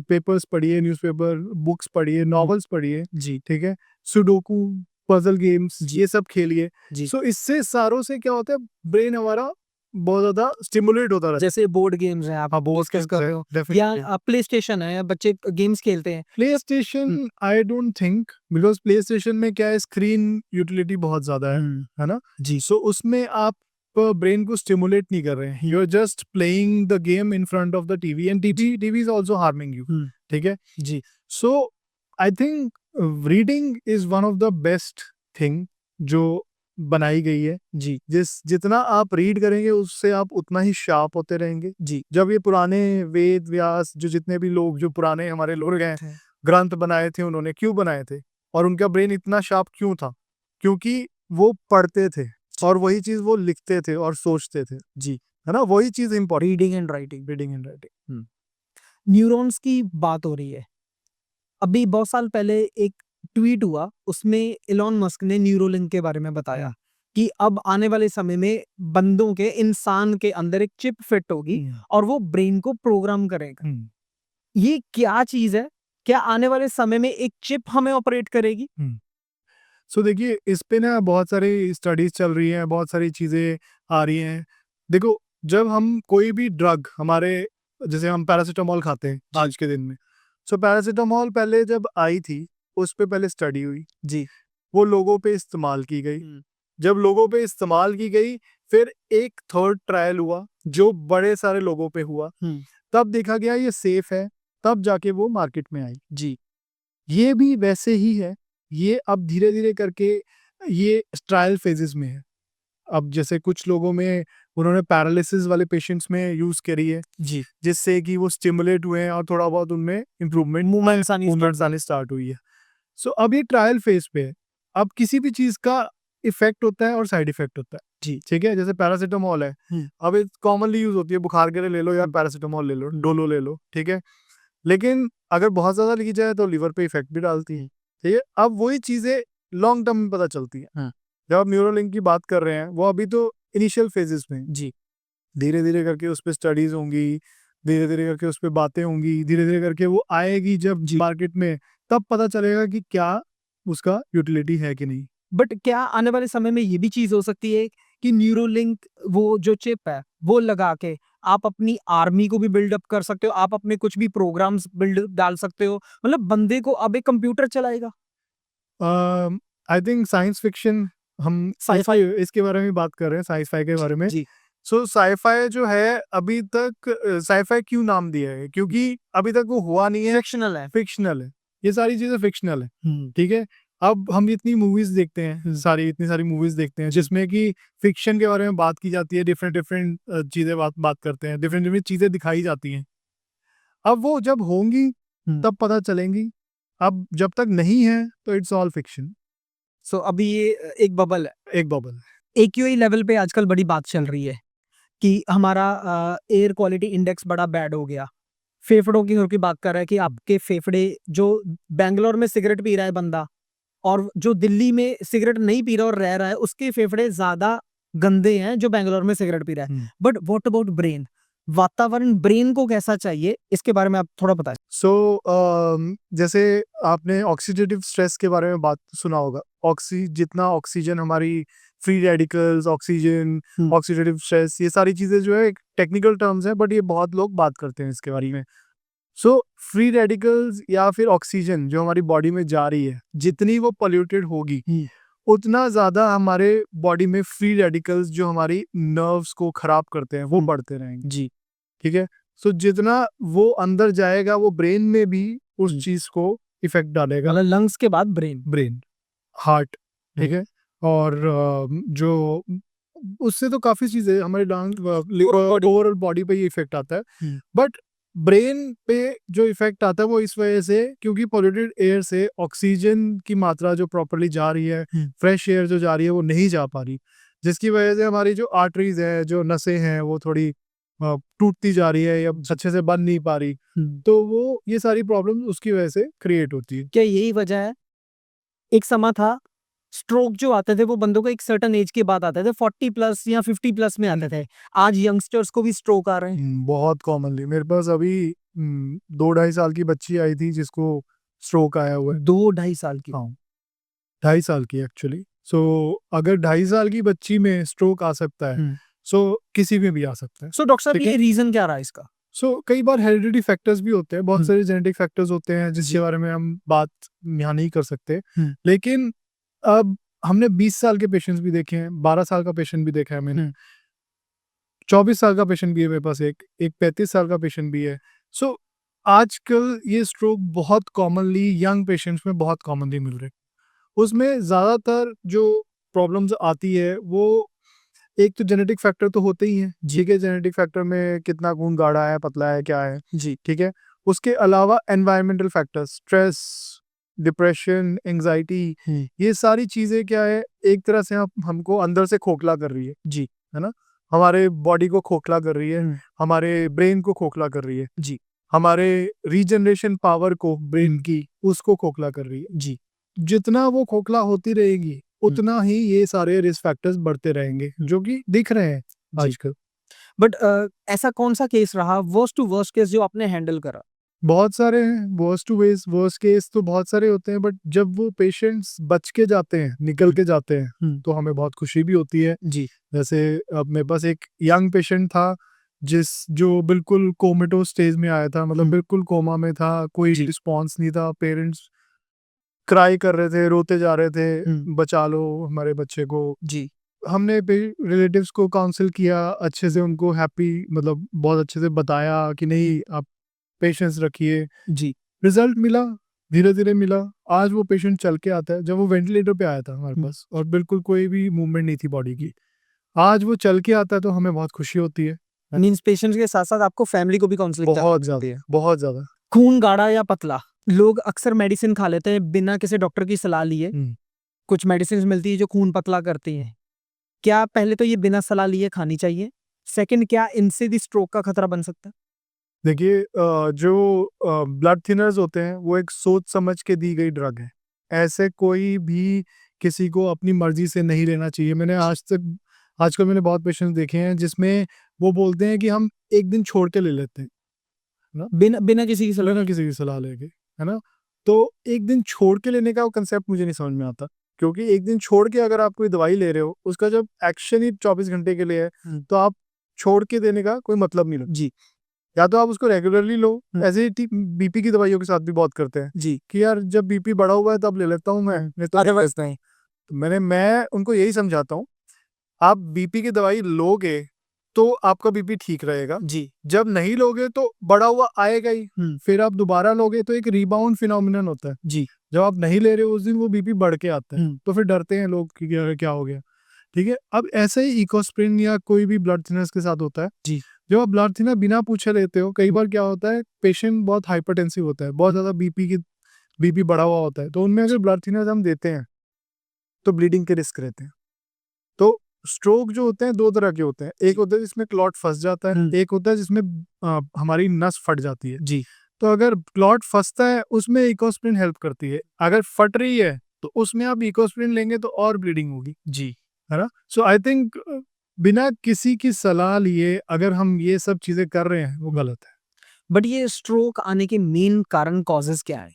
पेपर्स पढ़िए, न्यूज़पेपर, बुक्स पढ़िए, नॉवेल्स पढ़िए जी, ठीक है। सुडोकू, पजल गेम्स, ये सब खेलिए। सो इससे सारों से क्या होता है, ब्रेन हमारा बहुत ज्यादा स्टिमुलेट होता रहता है। जैसे बोर्ड गेम्स हैं, आप डिस्कस कर रहे हो, या प्ले स्टेशन है, बच्चे गेम्स खेलते हैं। Play station I don't think, because play station में क्या है, स्क्रीन यूटिलिटी बहुत ज्यादा है ना जी। सो उसमें आप ब्रेन को स्टिमुलेट नहीं कर रहे हैं, you are just playing the game in front of the TV and TV is also harming you, ठीक है जी। So I think reading is one of the best thing जो बनाई गई है जी। जितना आप रीड करेंगे उससे आप उतना ही शार्प होते रहेंगे जी। जब ये पुराने वेद व्यास जो जितने भी लोग जो पुराने हमारे लोग हैं ग्रंथ बनाए थे, उन्होंने क्यों बनाए थे और उनका ब्रेन इतना शार्प क्यों था? क्योंकि वो पढ़ते थे और वही चीज वो लिखते थे और सोचते थे जी, है ना। वही चीज important, reading and writing. Neurons की बात हो रही है, अभी बहुत साल पहले एक ट्वीट हुआ, उसमें इलॉन मस्क ने न्यूरोलिंक के बारे में बताया कि अब आने वाले समय में बंदों के, इंसान के अंदर एक चिप फिट होगी और वो ब्रेन को प्रोग्राम करेगा। ये क्या चीज है? क्या आने वाले समय में एक चिप हमें ऑपरेट करेगी? सो देखिए, इस पे ना बहुत सारी स्टडीज चल रही हैं, बहुत सारी चीज़ें आ रही हैं। देखो, जब हम कोई भी ड्रग हमारे, जैसे हम पैरासिटामोल खाते हैं आज के दिन में, सो पैरासिटामोल पहले जब आई थी, उस पे पहले स्टडी हुई, जी। वो लोगों पे इस्तेमाल की गई। हम्म। जब लोगों पे इस्तेमाल की गई, फिर एक थर्ड ट्रायल हुआ जो बड़े सारे लोगों पे हुआ, हम्म। तब देखा गया ये सेफ है, तब जाके वो मार्केट में आई। जी। ये भी वैसे ही है, ये अब धीरे धीरे करके ये ट्रायल फेजेस में है। अब जैसे कुछ लोगों में उन्होंने पैरालिसिस वाले पेशेंट्स में यूज करी है, जी। जिससे कि वो स्टिमुलेट हुए हैं और थोड़ा बहुत उनमें इम्प्रूवमेंट मूवमेंट्स मूवमेंट्स आने स्टार्ट हुई है। सो अब ये ट्रायल फेज पे है। अब किसी भी चीज का इफेक्ट होता है और साइड इफेक्ट होता है। जी। ठीक है, जैसे पैरासिटामोल है, अब ये कॉमनली यूज होती है, बुखार के लिए ले लो या पैरासिटामोल ले लो, डोलो ले लो, ठीक है। लेकिन अगर बहुत ज्यादा ली जाए तो लीवर पे इफेक्ट भी डालती है, ठीक है। अब वही चीजें लॉन्ग टर्म में पता चलती है। जब आप न्यूरोलिंक की बात कर रहे हैं, वो अभी तो इनिशियल फेजेस में है। जी। धीरे धीरे करके उस पर स्टडीज होंगी, धीरे धीरे करके उस पर बातें होंगी, धीरे धीरे करके वो आएगी जब मार्केट में, तब पता चलेगा कि क्या उसका यूटिलिटी है कि नहीं। बट क्या आने वाले समय में ये भी चीज हो सकती है कि न्यूरोलिंक वो जो चिप है वो लगा के आप अपनी आर्मी को भी बिल्डअप कर सकते हो, आप अपने कुछ भी प्रोग्राम्स बिल्ड डाल सकते हो, मतलब बंदे को अब एक कंप्यूटर चलाएगा। आई थिंक साइंस फिक्शन, हम Sci-fi। इसके बारे में बात कर रहे हैं, साइफाई के बारे में। जी। सो साइफाई जो है, अभी तक साइफाई क्यों नाम दिया है, क्योंकि अभी तक वो हुआ नहीं है, फिक्शनल है। फिक्शनल है, ये सारी चीजें फिक्शनल है, हम्म। ठीक है। अब हम इतनी मूवीज देखते हैं, इतनी सारी मूवीज देखते हैं जिसमें कि फिक्शन के बारे में बात की जाती है, डिफरेंट डिफरेंट चीजें बात करते हैं, डिफरेंट डिफरेंट चीजें दिखाई जाती हैं। अब वो जब होंगी तब पता चलेंगी, अब जब तक नहीं है तो इट्स ऑल फिक्शन। सो अभी ये एक बबल है। एक बबल है। AQI लेवल पे आजकल बड़ी बात चल रही है कि हमारा एयर क्वालिटी इंडेक्स बड़ा बैड हो गया। फेफड़ों की बात कर रहा है कि आपके फेफड़े, जो बैंगलोर में सिगरेट पी रहा है बंदा और जो दिल्ली में सिगरेट नहीं पी रहा और रह रहा है, उसके फेफड़े ज्यादा गंदे हैं जो बैंगलोर में सिगरेट पी रहा है। But what about brain? वातावरण ब्रेन को कैसा चाहिए, इसके बारे में आप थोड़ा बताएं। सो जैसे आपने ऑक्सीडेटिव स्ट्रेस के बारे में बात सुना होगा। जितना ऑक्सीजन हमारी free radicals, oxygen, oxidative stress, ये सारी चीजें जो है एक टेक्निकल टर्म्स है, बट ये बहुत लोग बात करते हैं इसके बारे में। सो फ्री रेडिकल्स या फिर ऑक्सीजन जो हमारी बॉडी में जा रही है, जितनी वो पोल्यूटेड होगी, उतना ज्यादा हमारे बॉडी में फ्री रेडिकल्स जो हमारी नर्व्स को खराब करते हैं वो बढ़ते रहेंगे। जी। ठीक है। सो जितना वो अंदर जाएगा, वो ब्रेन में भी उस चीज को इफेक्ट डालेगा। मतलब लंग्स के बाद ब्रेन, हार्ट, ठीक है। और जो उससे तो काफी चीजें हमारे ओवरऑल बॉडी पे ये इफेक्ट आता है, बट ब्रेन पे जो इफेक्ट आता है वो इस वजह से, क्योंकि पॉल्यूटेड एयर से ऑक्सीजन की मात्रा जो प्रॉपरली जा रही है, फ्रेश एयर जो जा रही है वो नहीं जा पा रही, जिसकी वजह से हमारी जो आर्टरीज है, जो नसें हैं, वो थोड़ी टूटती जा रही है या अच्छे से बन नहीं पा रही। तो वो ये सारी प्रॉब्लम उसकी वजह से क्रिएट होती है। क्या यही वजह है? एक समय था स्ट्रोक जो आते थे वो बंदों को एक सर्टेन एज के बाद आते थे, 40 प्लस या 50 प्लस में आते थे। आज यंगस्टर्स को भी स्ट्रोक आ रहे हैं। बहुत कॉमनली। मेरे पास अभी 2-2.5 साल की बच्ची आई थी जिसको स्ट्रोक आया हुआ है। 2-2.5 साल की? हाँ, 2.5 साल की एक्चुअली। सो अगर 2.5 साल की बच्ची में स्ट्रोक आ सकता है, सो किसी में भी आ सकता है। सो डॉक्टर साहब, ये रीजन क्या रहा इसका? सो कई बार हेरिडिटी फैक्टर्स भी होते हैं, बहुत सारे जेनेटिक फैक्टर्स होते हैं जिसके बारे में हम बात यहाँ नहीं कर सकते। लेकिन अब हमने 20 साल के पेशेंट्स भी देखे हैं, 12 साल का पेशेंट भी देखा है मैंने, 24 साल का पेशेंट भी है मेरे पास, एक 35 साल का पेशेंट भी है। सो आजकल ये स्ट्रोक बहुत कॉमनली यंग पेशेंट्स में बहुत कॉमनली मिल रहे हैं। उसमें ज़्यादातर जो प्रॉब्लम्स आती है वो एक तो जेनेटिक फैक्टर तो होते ही हैं, ठीक है। जेनेटिक फैक्टर में कितना खून गाढ़ा है, पतला है, क्या है, जी, ठीक है। उसके अलावा environmental factors, stress, depression, anxiety, ये सारी चीज़ें क्या है, एक तरह से हमको अंदर से खोखला कर रही है, जी, है ना। हमारे बॉडी को खोखला कर रही है, हमारे ब्रेन को खोखला कर रही है, जी, हमारे रीजनरेशन पावर को, ब्रेन की, उसको खोखला कर रही है। जी। जितना वो खोखला होती रहेगी उतना ही ये सारे रिस्क फैक्टर्स बढ़ते रहेंगे, जो कि दिख रहे हैं आजकल। बट ऐसा कौन सा केस रहा वर्स्ट टू वर्स्ट केस जो आपने हैंडल करा? बहुत सारे हैं, वर्स्ट टू वर्स्ट केस तो बहुत सारे होते हैं, बट जब वो पेशेंट्स बच के जाते हैं, निकल के जाते हैं, तो हमें बहुत खुशी भी होती है। जी जैसे अब मेरे पास एक यंग पेशेंट था जो बिल्कुल कोमेटो स्टेज में आया था, मतलब बिल्कुल कोमा में था, कोई जी। रिस्पॉन्स नहीं था, पेरेंट्स क्राई कर रहे थे, रोते जा रहे थे, बचा लो हमारे बच्चे को। जी हमने रिलेटिव्स को काउंसिल किया, अच्छे से उनको हैप्पी, मतलब बहुत अच्छे से बताया कि नहीं आप पेशेंस रखिए। जी रिजल्ट मिला, धीरे धीरे मिला। आज वो पेशेंट चल के आता है, जब वो वेंटिलेटर पे आया था हमारे पास और बिल्कुल कोई भी मूवमेंट नहीं थी बॉडी की, आज वो चल के आता है तो हमें बहुत खुशी होती है। मीन्स पेशेंट्स के साथ साथ आपको फैमिली को भी काउंसलिंग बहुत ज्यादा, बहुत ज्यादा। खून गाढ़ा या पतला, लोग अक्सर मेडिसिन खा लेते हैं बिना किसी डॉक्टर की सलाह लिए। कुछ मेडिसिन मिलती है जो खून पतला करती हैं। क्या पहले तो ये बिना सलाह लिए खानी चाहिए? सेकंड, क्या इनसे भी स्ट्रोक का खतरा बन सकता है? देखिए जो ब्लड थिनर्स होते हैं वो एक सोच समझ के दी गई ड्रग है। ऐसे कोई भी किसी को अपनी मर्जी से नहीं लेना चाहिए। मैंने आजकल मैंने बहुत पेशेंट्स देखे हैं जिसमें वो बोलते हैं कि हम एक दिन छोड़ के ले लेते हैं ना, बिना बिना किसी की सलाह। बिना किसी की सलाह लेके, है ना। तो एक दिन छोड़ के लेने का वो कंसेप्ट मुझे नहीं समझ में आता, क्योंकि एक दिन छोड़ के अगर आप कोई दवाई ले रहे हो, उसका जब एक्शन ही 24 घंटे के लिए है, तो आप छोड़ के देने का कोई मतलब नहीं लगता। जी या तो आप उसको रेगुलरली लो, ऐसे ही बीपी की दवाइयों के साथ भी बहुत करते हैं जी कि यार जब बीपी बढ़ा हुआ है तब ले लेता हूँ मैं, नहीं तो अदरवाइज नहीं। तो मैं उनको यही समझाता हूँ, आप बीपी की दवाई लोगे तो आपका बीपी ठीक रहेगा। जी जब नहीं लोगे तो बढ़ा हुआ आएगा ही, फिर आप दोबारा लोगे तो एक रिबाउंड फिनोमिनन होता है। जी जब आप नहीं ले रहे हो उस दिन वो बीपी बढ़ के आता है, तो फिर डरते हैं लोग कि क्या हो गया। ठीक है, अब ऐसे ही इकोस्प्रिन या कोई भी ब्लड थिनर्स के साथ होता है। जी जब आप ब्लड थिनर बिना पूछे लेते हो, कई बार क्या होता है, पेशेंट बहुत हाइपरटेंसिव होता है, बहुत ज्यादा बीपी बढ़ा हुआ होता है, तो उनमें अगर ब्लड थिनर्स हम देते हैं तो ब्लीडिंग के रिस्क रहते हैं। तो स्ट्रोक जो होते हैं दो तरह के होते हैं, एक होता है जिसमें क्लॉट फंस जाता है, एक होता है जिसमें हमारी नस फट जाती है। जी तो अगर क्लॉट फंसता है उसमें इकोस्प्रिन हेल्प करती है, अगर फट रही है तो उसमें आप इकोस्प्रिन लेंगे तो और ब्लीडिंग होगी, जी है ना। सो आई थिंक बिना किसी की सलाह लिए अगर हम ये सब चीजें कर रहे हैं वो गलत है। बट ये स्ट्रोक आने के मेन कारण कॉजेस क्या है?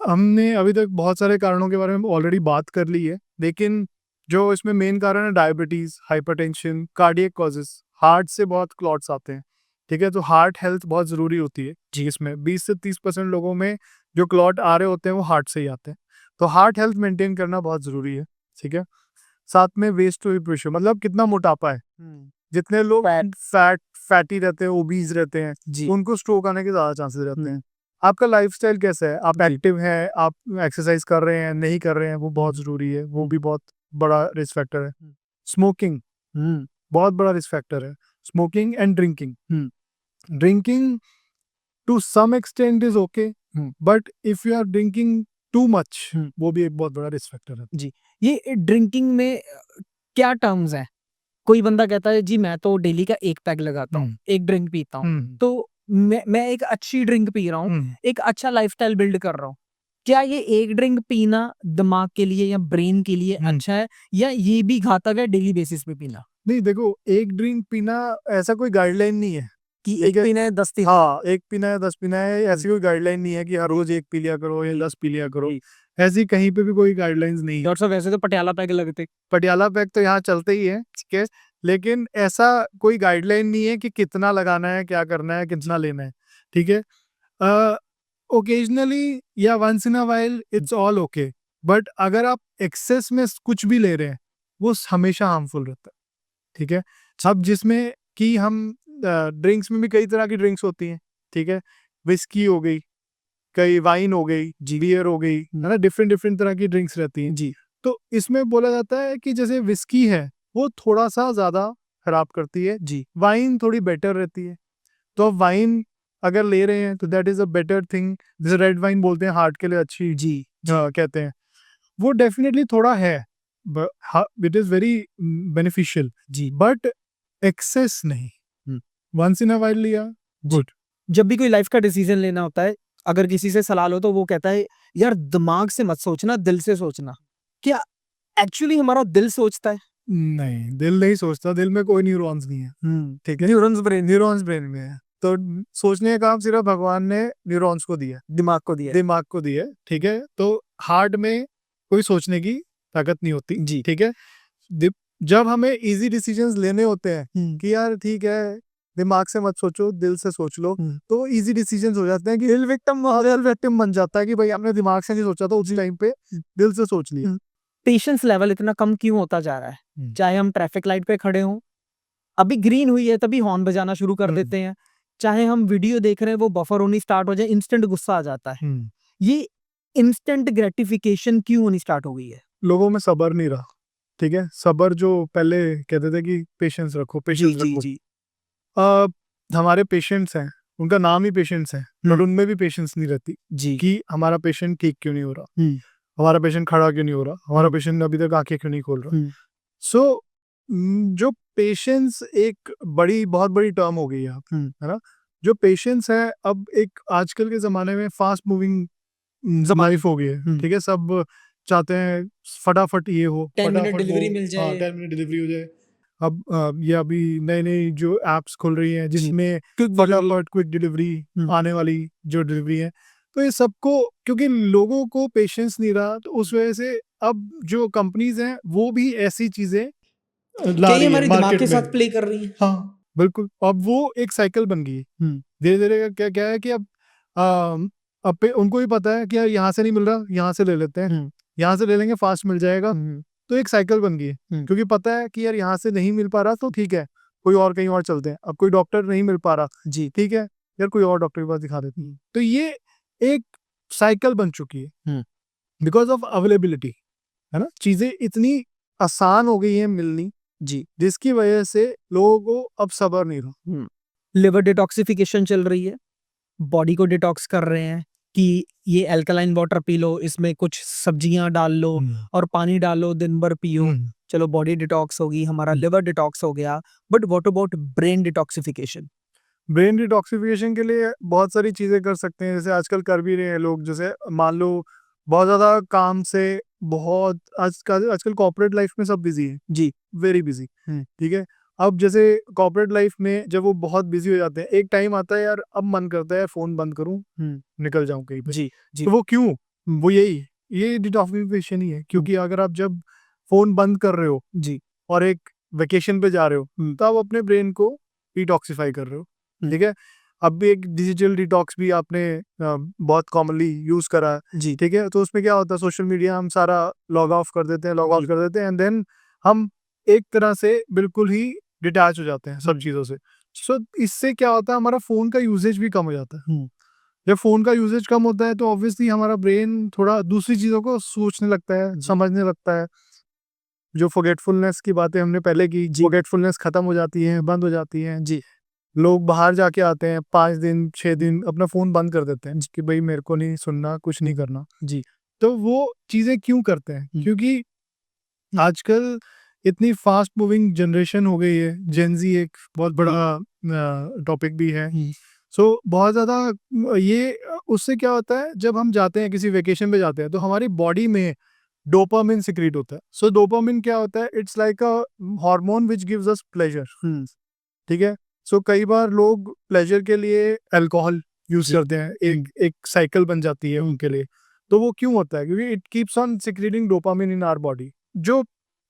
हमने अभी तक बहुत सारे कारणों के बारे में ऑलरेडी बात कर ली है, लेकिन जो इसमें मेन कारण है diabetes, hypertension, cardiac causes, heart से बहुत क्लॉट्स आते हैं। ठीक है, तो हार्ट हेल्थ बहुत ज़रूरी होती है जी। इसमें 20 से 30% लोगों में जो क्लॉट आ रहे होते हैं वो हार्ट से ही आते हैं, तो हार्ट हेल्थ मेंटेन करना बहुत ज़रूरी है। ठीक है, साथ में वेस्ट टू वेट रेशियो, मतलब कितना मोटापा है। जितने लोग फैटी रहते हैं, ओबीज रहते हैं, जी उनको स्ट्रोक आने के ज़्यादा चांसेस रहते हैं। आपका लाइफस्टाइल कैसा है, आप एक्टिव हैं, आप एक्सरसाइज कर रहे हैं, नहीं कर रहे हैं, वो बहुत ज़रूरी है, वो भी बहुत बड़ा रिस्क फैक्टर है। स्मोकिंग बहुत बड़ा रिस्क फैक्टर है, smoking and drinking. Drinking to some extent is okay, but if you are drinking too much वो भी एक बहुत बड़ा रिस्क फैक्टर है। जी ये ड्रिंकिंग में क्या टर्म्स हैं? कोई बंदा कहता है जी मैं तो डेली का एक पैग लगाता हूँ, एक ड्रिंक पीता हूँ, तो मैं एक अच्छी ड्रिंक पी रहा हूँ, एक अच्छा लाइफस्टाइल बिल्ड कर रहा हूँ। क्या ये एक ड्रिंक पीना दिमाग के लिए या ब्रेन के लिए अच्छा है, या ये भी घातक है डेली बेसिस पे पीना? नहीं देखो, एक ड्रिंक पीना ऐसा कोई गाइडलाइन नहीं है कि एक पीना है 10 पीना? हाँ, एक पीना है 10 पीना है, ऐसी कोई गाइडलाइन नहीं है कि हर रोज एक पी लिया करो या 10 पी लिया करो। ऐसी कहीं पे भी कोई गाइडलाइंस नहीं है। डॉक्टर साहब वैसे तो पटियाला पैग लगते। पटियाला पैक तो यहाँ चलते ही है, ठीक है, लेकिन ऐसा कोई गाइडलाइन नहीं है कि कितना लगाना है, क्या करना है, कितना लेना है। ठीक है, ओकेजनली या once in a while it's all okay, but अगर आप एक्सेस में कुछ भी ले रहे हैं वो हमेशा हार्मफुल रहता है। ठीक है, अब जिसमें कि हम ड्रिंक्स में भी कई तरह की ड्रिंक्स होती हैं। ठीक है, विस्की हो गई, कई वाइन हो गई, बियर हो गई, है ना, डिफरेंट डिफरेंट तरह की ड्रिंक्स रहती हैं जी तो इसमें बोला जाता है कि जैसे विस्की है वो थोड़ा सा ज्यादा खराब करती है, जी वाइन थोड़ी बेटर रहती है। तो अब वाइन अगर ले रहे हैं तो that is a better thing, जैसे रेड वाइन बोलते हैं हार्ट के लिए अच्छी, जी कहते हैं, वो डेफिनेटली थोड़ा है, इट इज वेरी बेनिफिशियल जी बट एक्सेस नहीं। वंस इन अ वाइल लिया, गुड। जब भी कोई लाइफ का डिसीजन लेना होता है, अगर किसी से सलाह लो तो वो कहता है यार दिमाग से मत सोचना, दिल से सोचना। क्या एक्चुअली हमारा दिल सोचता है? नहीं, दिल नहीं सोचता, दिल में कोई न्यूरॉन्स नहीं है। ठीक है, न्यूरॉन्स ब्रेन। न्यूरॉन्स ब्रेन में है। तो सोचने का काम सिर्फ भगवान ने न्यूरॉन्स को दिया, दिमाग को दिया दिमाग को दिया, ठीक है। तो हार्ट में कोई सोचने की ताकत नहीं होती जी। ठीक है। जब हमें इजी डिसीजंस लेने होते हैं कि यार ठीक है दिमाग से मत सोचो दिल से सोच लो, तो इजी डिसीजंस हो जाते हैं कि हिल विक्टिम बन जाता है कि भाई हमने दिमाग से नहीं सोचा तो उसी टाइम पे दिल से सोच लिया। पेशेंस लेवल इतना कम क्यों होता जा रहा है? चाहे हम ट्रैफिक लाइट पे खड़े हों, अभी ग्रीन हुई है तभी हॉर्न बजाना शुरू कर देते हैं, चाहे हम वीडियो देख रहे हैं वो बफर होनी स्टार्ट हो जाए, इंस्टेंट गुस्सा आ जाता है। ये इंस्टेंट ग्रेटिफिकेशन क्यों होनी स्टार्ट हो गई है? लोगों में सब्र नहीं रहा, ठीक है। सब्र जो पहले कहते थे कि पेशेंस रखो, पेशेंस रखो। जी हमारे पेशेंट्स हैं, उनका नाम ही पेशेंट्स है, पर उनमें भी पेशेंस नहीं रहती जी कि हमारा पेशेंट ठीक क्यों नहीं हो रहा, हमारा पेशेंट खड़ा क्यों नहीं हो रहा, हमारा पेशेंट अभी तक आंखें क्यों नहीं खोल रहा। सो जो पेशेंस एक बहुत बड़ी टर्म हो गई है अब, है ना। जो पेशेंस है अब एक आजकल के जमाने में फास्ट मूविंग लाइफ हो गई है, ठीक है। सब चाहते हैं फटाफट ये हो, 10 मिनट फटाफट डिलीवरी वो, मिल जाए। 10 मिनट डिलीवरी हो जाए। अब ये अभी नई नई जो एप्स खुल रही हैं जिसमें फटाफट क्विक डिलीवरी आने वाली जो डिलीवरी है, तो ये सबको क्योंकि लोगों को पेशेंस नहीं रहा, तो उस वजह से अब जो कंपनीज हैं वो भी ऐसी चीजें ला रही है हमारे दिमाग मार्केट के में। साथ प्ले कर रही है। हाँ बिल्कुल, अब वो एक साइकिल बन गई है धीरे धीरे। क्या क्या है कि अब उनको भी पता है कि यार यहाँ से नहीं मिल रहा, यहाँ से ले लेते हैं, यहाँ से ले लेंगे फास्ट मिल जाएगा। तो एक साइकिल बन गई है क्योंकि पता है कि यार यहाँ से नहीं मिल पा रहा तो ठीक है कोई और कहीं और चलते हैं। अब कोई डॉक्टर नहीं मिल पा रहा जी, ठीक है यार कोई और डॉक्टर के पास दिखा देते हैं। तो ये एक साइकिल बन चुकी है बिकॉज ऑफ अवेलेबिलिटी, है ना। चीजें इतनी आसान हो गई है मिलनी जी, जिसकी वजह से लोगों को अब सब्र नहीं रहा। लिवर डिटॉक्सिफिकेशन चल रही है, बॉडी को डिटॉक्स कर रहे हैं कि ये अल्कलाइन वाटर पी लो, इसमें कुछ सब्जियां डाल लो और पानी डालो, दिन भर पियो, चलो बॉडी डिटॉक्स होगी, हमारा लिवर डिटॉक्स हो गया। But what about brain detoxification? Brain detoxification के लिए बहुत सारी चीजें कर सकते हैं, जैसे आजकल कर भी रहे हैं लोग। जैसे मान लो बहुत ज्यादा काम से, बहुत आजकल कॉर्पोरेट लाइफ में सब बिजी है जी, वेरी बिजी, ठीक है। अब जैसे कॉर्पोरेट लाइफ में जब वो बहुत बिजी हो जाते हैं, एक टाइम आता है यार अब मन करता है फोन बंद करूं निकल जाऊं कहीं पे जी। तो वो क्यों, वो ये डिटॉक्सिफिकेशन ही है। क्योंकि अगर आप जब फोन बंद कर रहे हो जी और एक वेकेशन पे जा रहे हो तो आप अपने ब्रेन को डिटॉक्सिफाई कर रहे हो, ठीक है। अब भी एक डिजिटल डिटॉक्स भी आपने बहुत कॉमनली यूज करा है जी, ठीक है। तो उसमें क्या होता है, सोशल मीडिया हम सारा लॉग ऑफ कर देते हैं एंड देन हम एक तरह से बिल्कुल ही डिटैच हो जाते हैं सब चीज़ों से। सो इससे क्या होता है, हमारा फ़ोन का यूजेज भी कम हो जाता है। जब फ़ोन का यूजेज कम होता है तो ऑब्वियसली हमारा ब्रेन थोड़ा दूसरी चीज़ों को सोचने लगता है, समझने लगता है। जो फॉरगेटफुलनेस की बातें हमने पहले की, फॉरगेटफुलनेस खत्म हो जाती है, बंद हो जाती है जी। लोग बाहर जाके आते हैं 5 दिन 6 दिन अपना फ़ोन बंद कर देते हैं कि भाई मेरे को नहीं सुनना, कुछ नहीं करना जी। तो वो चीज़ें क्यों करते हैं, क्योंकि आजकल इतनी फास्ट मूविंग जनरेशन हो गई है। जेन ज़ी एक बहुत बड़ा टॉपिक भी है। सो बहुत ज़्यादा ये उससे क्या होता है, जब हम जाते हैं किसी वेकेशन पे जाते हैं तो हमारी बॉडी में डोपामिन सिक्रीट होता है। सो डोपामिन क्या होता है, it's like a hormone which gives us pleasure, ठीक है। सो कई बार लोग प्लेजर के लिए अल्कोहल यूज करते हैं, एक साइकिल बन जाती है उनके लिए। तो वो क्यों होता है, क्योंकि it keeps on secreting dopamine in our body. जो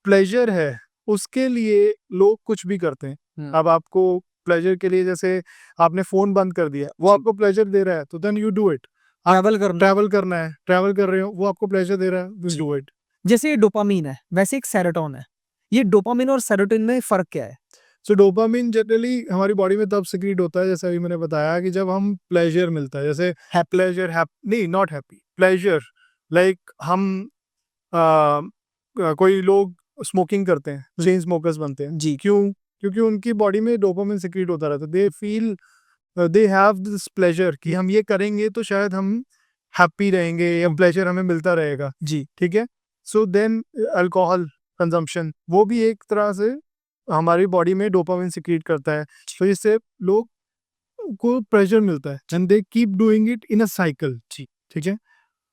प्लेजर है उसके लिए लोग कुछ भी करते हैं। अब आपको प्लेजर के लिए, जैसे आपने फोन बंद कर दिया, वो आपको प्लेजर दे रहा है तो then you do it. Travel करना है, ट्रैवल कर रहे हो, वो आपको प्लेजर दे रहा है, डू इट। जैसे ये डोपामीन है वैसे एक सेरोटोनिन है, ये डोपामीन और सेरोटोनिन में फर्क क्या है? सो डोपामिन जनरली हमारी बॉडी में तब सिक्रीट होता है, जैसे अभी मैंने बताया, कि जब हम प्लेजर मिलता है। जैसे प्लेजर, नहीं नॉट हैप्पी, प्लेजर। लाइक हम कोई लोग स्मोकिंग करते हैं, चेन स्मोकर्स बनते हैं जी, क्यों? क्योंकि उनकी बॉडी में डोपामिन सिक्रीट होता रहता है। They feel they have this pleasure कि हम ये करेंगे तो शायद हम हैप्पी रहेंगे या प्लेजर हमें मिलता रहेगा जी, ठीक है। सो देन अल्कोहल कंजम्पशन वो भी एक तरह से हमारी बॉडी में डोपामिन सिक्रीट करता है, तो इससे लोग को प्रेशर मिलता है and they keep doing it in a cycle जी, ठीक है।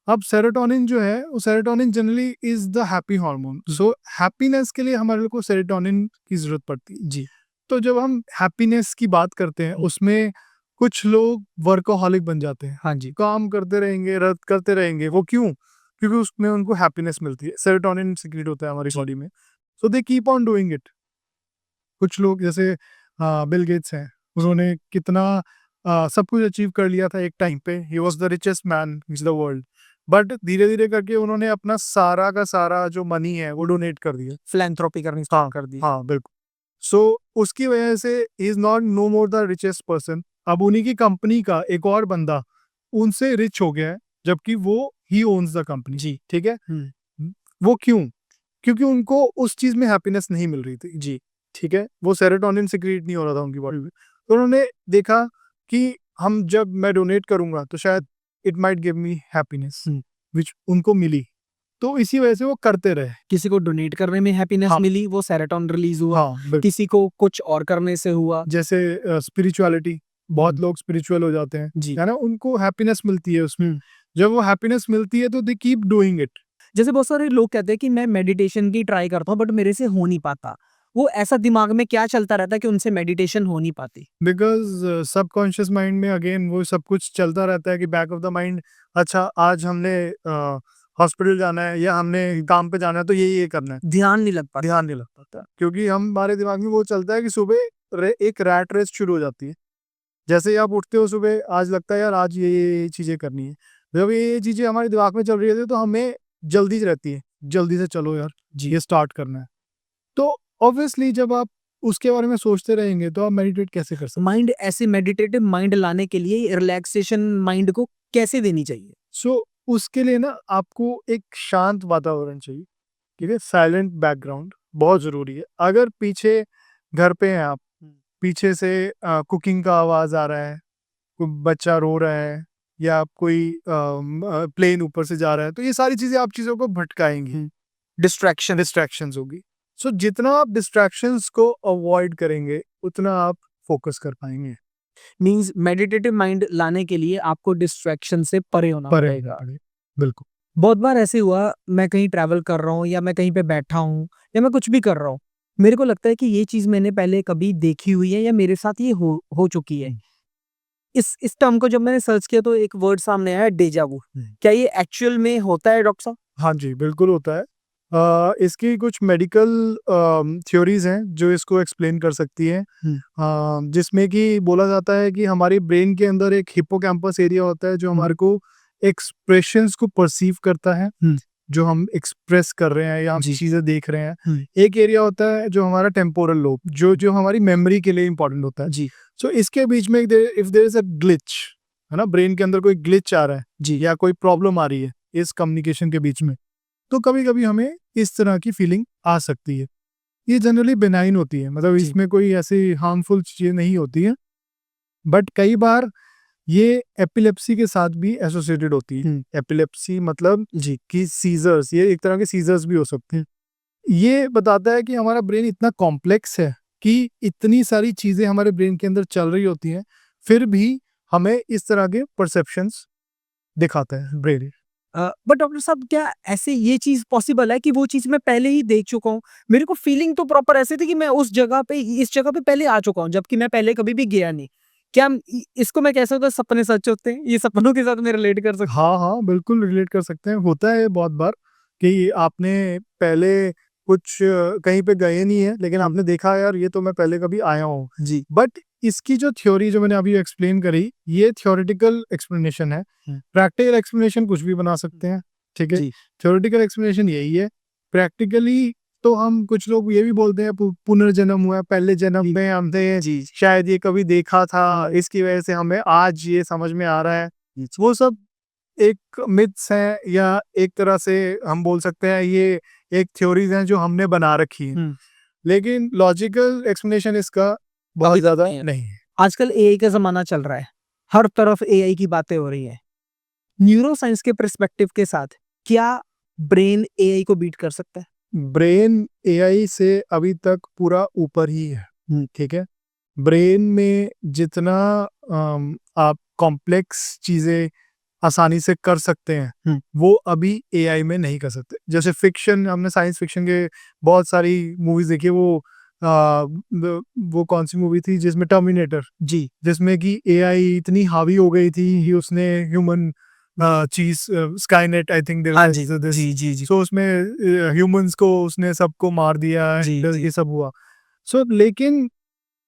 अब सेरोटोनिन जो है, वो serotonin generally is the happy hormone. So happiness के लिए हमारे को सेरोटोनिन की जरूरत पड़ती है जी। तो जब हम हैप्पीनेस की बात करते हैं, उसमें कुछ लोग वर्कोहॉलिक बन जाते हैं, हाँ जी। काम करते रहेंगे, रद्द करते रहेंगे। वो क्यों? क्योंकि उसमें उनको हैप्पीनेस मिलती है, सेरोटोनिन सीक्रेट होता है हमारी जी। बॉडी में, so they keep on doing it. कुछ लोग जैसे बिल गेट्स हैं, उन्होंने कितना सब कुछ अचीव कर लिया था एक टाइम पे, he was the richest man in the world, but धीरे-धीरे करके उन्होंने अपना सारा का सारा जो मनी है वो डोनेट कर दिया। फिलैंथ्रोपी करनी हाँ, स्टार्ट कर दी। हाँ, बिल्कुल। सो उसकी वजह से he is not know more the richest person. अब उन्हीं की कंपनी का एक और बंदा उनसे रिच हो गया है, जबकि वो ही ओन्स द कंपनी। जी। ठीक है? हुँ। वो क्यों? क्योंकि उनको उस चीज़ में हैप्पीनेस नहीं मिल रही थी। जी। ठीक है? वो सेरोटोनिन सीक्रेट नहीं हो रहा था उनकी बॉडी में। तो उन्होंने देखा कि हम जब मैं डोनेट करूँगा तो शायद it might give me happiness, hmm. Which उनको मिली। तो इसी वजह से वो करते रहे। किसी को डोनेट करने में हैप्पीनेस हाँ। मिली, वो सेरोटोनिन रिलीज़ हुआ। हाँ, बिल्कुल। किसी को कुछ और करने से हुआ। जैसे स्पिरिचुअलिटी, बहुत लोग स्पिरिचुअल हो जाते हैं, जी। है ना? उनको हैप्पीनेस मिलती है उसमें। हुँ। जब वो हैप्पीनेस मिलती है तो दे कीप डूइंग इट। जैसे बहुत सारे लोग कहते हैं कि मैं मेडिटेशन की ट्राई करता हूँ बट मेरे से हो नहीं पाता। वो ऐसा दिमाग में क्या चलता रहता है कि उनसे मेडिटेशन हो नहीं पाती? बिकॉज़ सबकॉन्शियस माइंड में अगेन वो सब कुछ चलता रहता है कि बैक ऑफ द माइंड, अच्छा आज हमने हॉस्पिटल जाना है या हमने काम पे जाना है तो ये करना है। ध्यान नहीं लग पाता। ध्यान नहीं लग पाता क्योंकि हमारे दिमाग में वो चलता है कि सुबह एक रैट रेस शुरू हो जाती है। जैसे ही आप उठते हो सुबह, आज लगता है यार आज ये चीज़ें करनी है। जब ये चीज़ें हमारे दिमाग में चल रही होती है तो हमें जल्दी रहती है, जल्दी से चलो यार जी। ये स्टार्ट करना है। तो ऑब्वियसली जब आप उसके बारे में सोचते रहेंगे तो आप मेडिटेट कैसे कर सकते? माइंड ऐसे मेडिटेटिव माइंड लाने के लिए रिलैक्सेशन माइंड को कैसे देनी चाहिए? सो उसके लिए ना आपको एक शांत वातावरण चाहिए, ठीक है? साइलेंट बैकग्राउंड बहुत ज़रूरी है। अगर पीछे घर पे हैं आप, पीछे से कुकिंग का आवाज़ आ रहा है, कोई बच्चा रो रहा है या कोई प्लेन ऊपर से जा रहा है, तो ये सारी चीज़ें आप चीज़ों को भटकाएँगी, डिस्ट्रैक्शंस होगी। सो जितना आप डिस्ट्रैक्शंस को अवॉइड करेंगे, उतना आप फ़ोकस कर पाएँगे। मीन्स मेडिटेटिव माइंड लाने के लिए आपको डिस्ट्रैक्शन से परे होना परे पड़ेगा। पड़े, बिल्कुल। बहुत बार ऐसे हुआ, मैं कहीं ट्रैवल कर रहा हूँ या मैं कहीं पे बैठा हूँ या मैं कुछ भी कर रहा हूँ, मेरे को लगता है कि ये चीज़ मैंने पहले कभी देखी हुई है या मेरे साथ ये हो चुकी है। इस टर्म को जब मैंने सर्च किया तो एक वर्ड सामने आया डेजा वू। क्या ये एक्चुअल में होता है डॉक्टर साहब? हाँ जी, बिल्कुल होता है। इसकी कुछ मेडिकल थ्योरीज़ हैं जो इसको एक्सप्लेन कर सकती हैं। जिसमें कि बोला जाता है कि हमारी ब्रेन के अंदर एक हिप्पोकैम्पस एरिया होता है जो हमारे को एक्सप्रेशंस को परसीव करता है, जो हम एक्सप्रेस कर रहे हैं या हम जी। चीज़ें देख रहे हैं। एक एरिया होता है जो हमारा टेम्पोरल लोब, जो हमारी मेमोरी के लिए इम्पोर्टेंट होता है। जी। सो इसके बीच में if there is a glitch, है ना? ब्रेन के अंदर कोई ग्लिच आ रहा है जी। या कोई प्रॉब्लम आ रही है इस कम्युनिकेशन के बीच में, तो कभी-कभी हमें इस तरह की फीलिंग आ सकती है। ये जनरली बेनाइन होती है, मतलब जी। इसमें कोई ऐसी हार्मफुल चीज़ें नहीं होती हैं। बट कई बार ये एपिलेप्सी के साथ भी एसोसिएटेड होती है। एपिलेप्सी मतलब जी। कि सीज़र्स, ये एक तरह के सीज़र्स भी हो सकते हैं। ये बताता है कि हमारा ब्रेन इतना कॉम्प्लेक्स है कि इतनी सारी चीज़ें हमारे ब्रेन के अंदर चल रही होती हैं, फिर भी हमें इस तरह के परसेप्शंस दिखाता है ब्रेन। बट डॉक्टर साहब क्या ऐसे ये चीज़ पॉसिबल है कि वो चीज़ मैं पहले ही देख चुका हूँ? मेरे को फीलिंग तो प्रॉपर ऐसे थी कि मैं उस जगह पे इस जगह पे पहले आ चुका हूँ, जबकि मैं पहले कभी भी गया नहीं। क्या इसको मैं कह सकता हूँ सपने सच होते हैं? ये सपनों के साथ मैं रिलेट कर सकता हाँ, हाँ, बिल्कुल रिलेट कर सकते हैं। होता है बहुत बार कि आपने पहले कुछ कहीं पे गए नहीं हैं, लेकिन आपने देखा यार ये तो मैं पहले कभी आया हूँ। हूँ? जी। बट इसकी जो थ्योरी जो मैंने अभी एक्सप्लेन करी, ये थ्योरेटिकल एक्सप्लेनेशन है। प्रैक्टिकल एक्सप्लेनेशन कुछ भी बना सकते हैं, ठीक है? जी। थ्योरेटिकल एक्सप्लेनेशन यही है। प्रैक्टिकली तो हम कुछ लोग ये भी बोलते हैं पुनर्जन्म हुआ है, पहले जन्म में हमने जी। शायद ये कभी देखा था, इसकी वजह से हमें आज ये समझ में आ रहा है। वो सब एक मिथ्स हैं या एक तरह से हम बोल सकते हैं ये एक थ्योरीज हैं जो हमने बना रखी हैं। लेकिन लॉजिकल एक्सप्लेनेशन इसका बहुत ज़्यादा नहीं है। आजकल एआई का ज़माना चल रहा है। हर तरफ एआई की बातें हो रही हैं। न्यूरो साइंस के पर्सपेक्टिव के साथ क्या ब्रेन एआई को बीट कर सकता है? ब्रेन एआई से अभी तक पूरा ऊपर ही है, ठीक है? ब्रेन में जितना आप कॉम्प्लेक्स चीज़ें आसानी से कर सकते हैं, वो अभी एआई में नहीं कर सकते। जैसे फ़िक्शन, हमने साइंस फ़िक्शन के बहुत सारी मूवीज़ देखी है, वो वो कौन सी मूवी थी जिसमें टर्मिनेटर, जी जिसमें कि एआई इतनी हावी हो गई थी कि उसने ह्यूमन चीज स्काईनेट आई थिंक हाँ जी जी जी जी सो उसमें ह्यूमंस को उसने सबको मार दिया जी, and जी। ये सब हुआ। सो लेकिन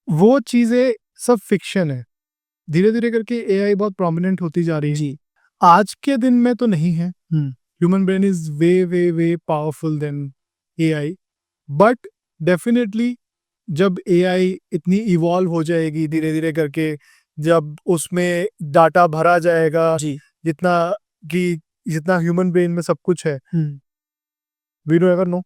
वो चीजें सब फिक्शन है। धीरे धीरे करके एआई बहुत प्रोमिनेंट होती जा रही है। जी आज के दिन में तो नहीं है। Hmm human brain is way way way powerful than AI, but definitely जब एआई इतनी इवॉल्व हो जाएगी धीरे धीरे करके, जब उसमें डाटा भरा जाएगा जी जितना कि जितना ह्यूमन ब्रेन में सब कुछ है, हम्म वी डोंट एवर नो।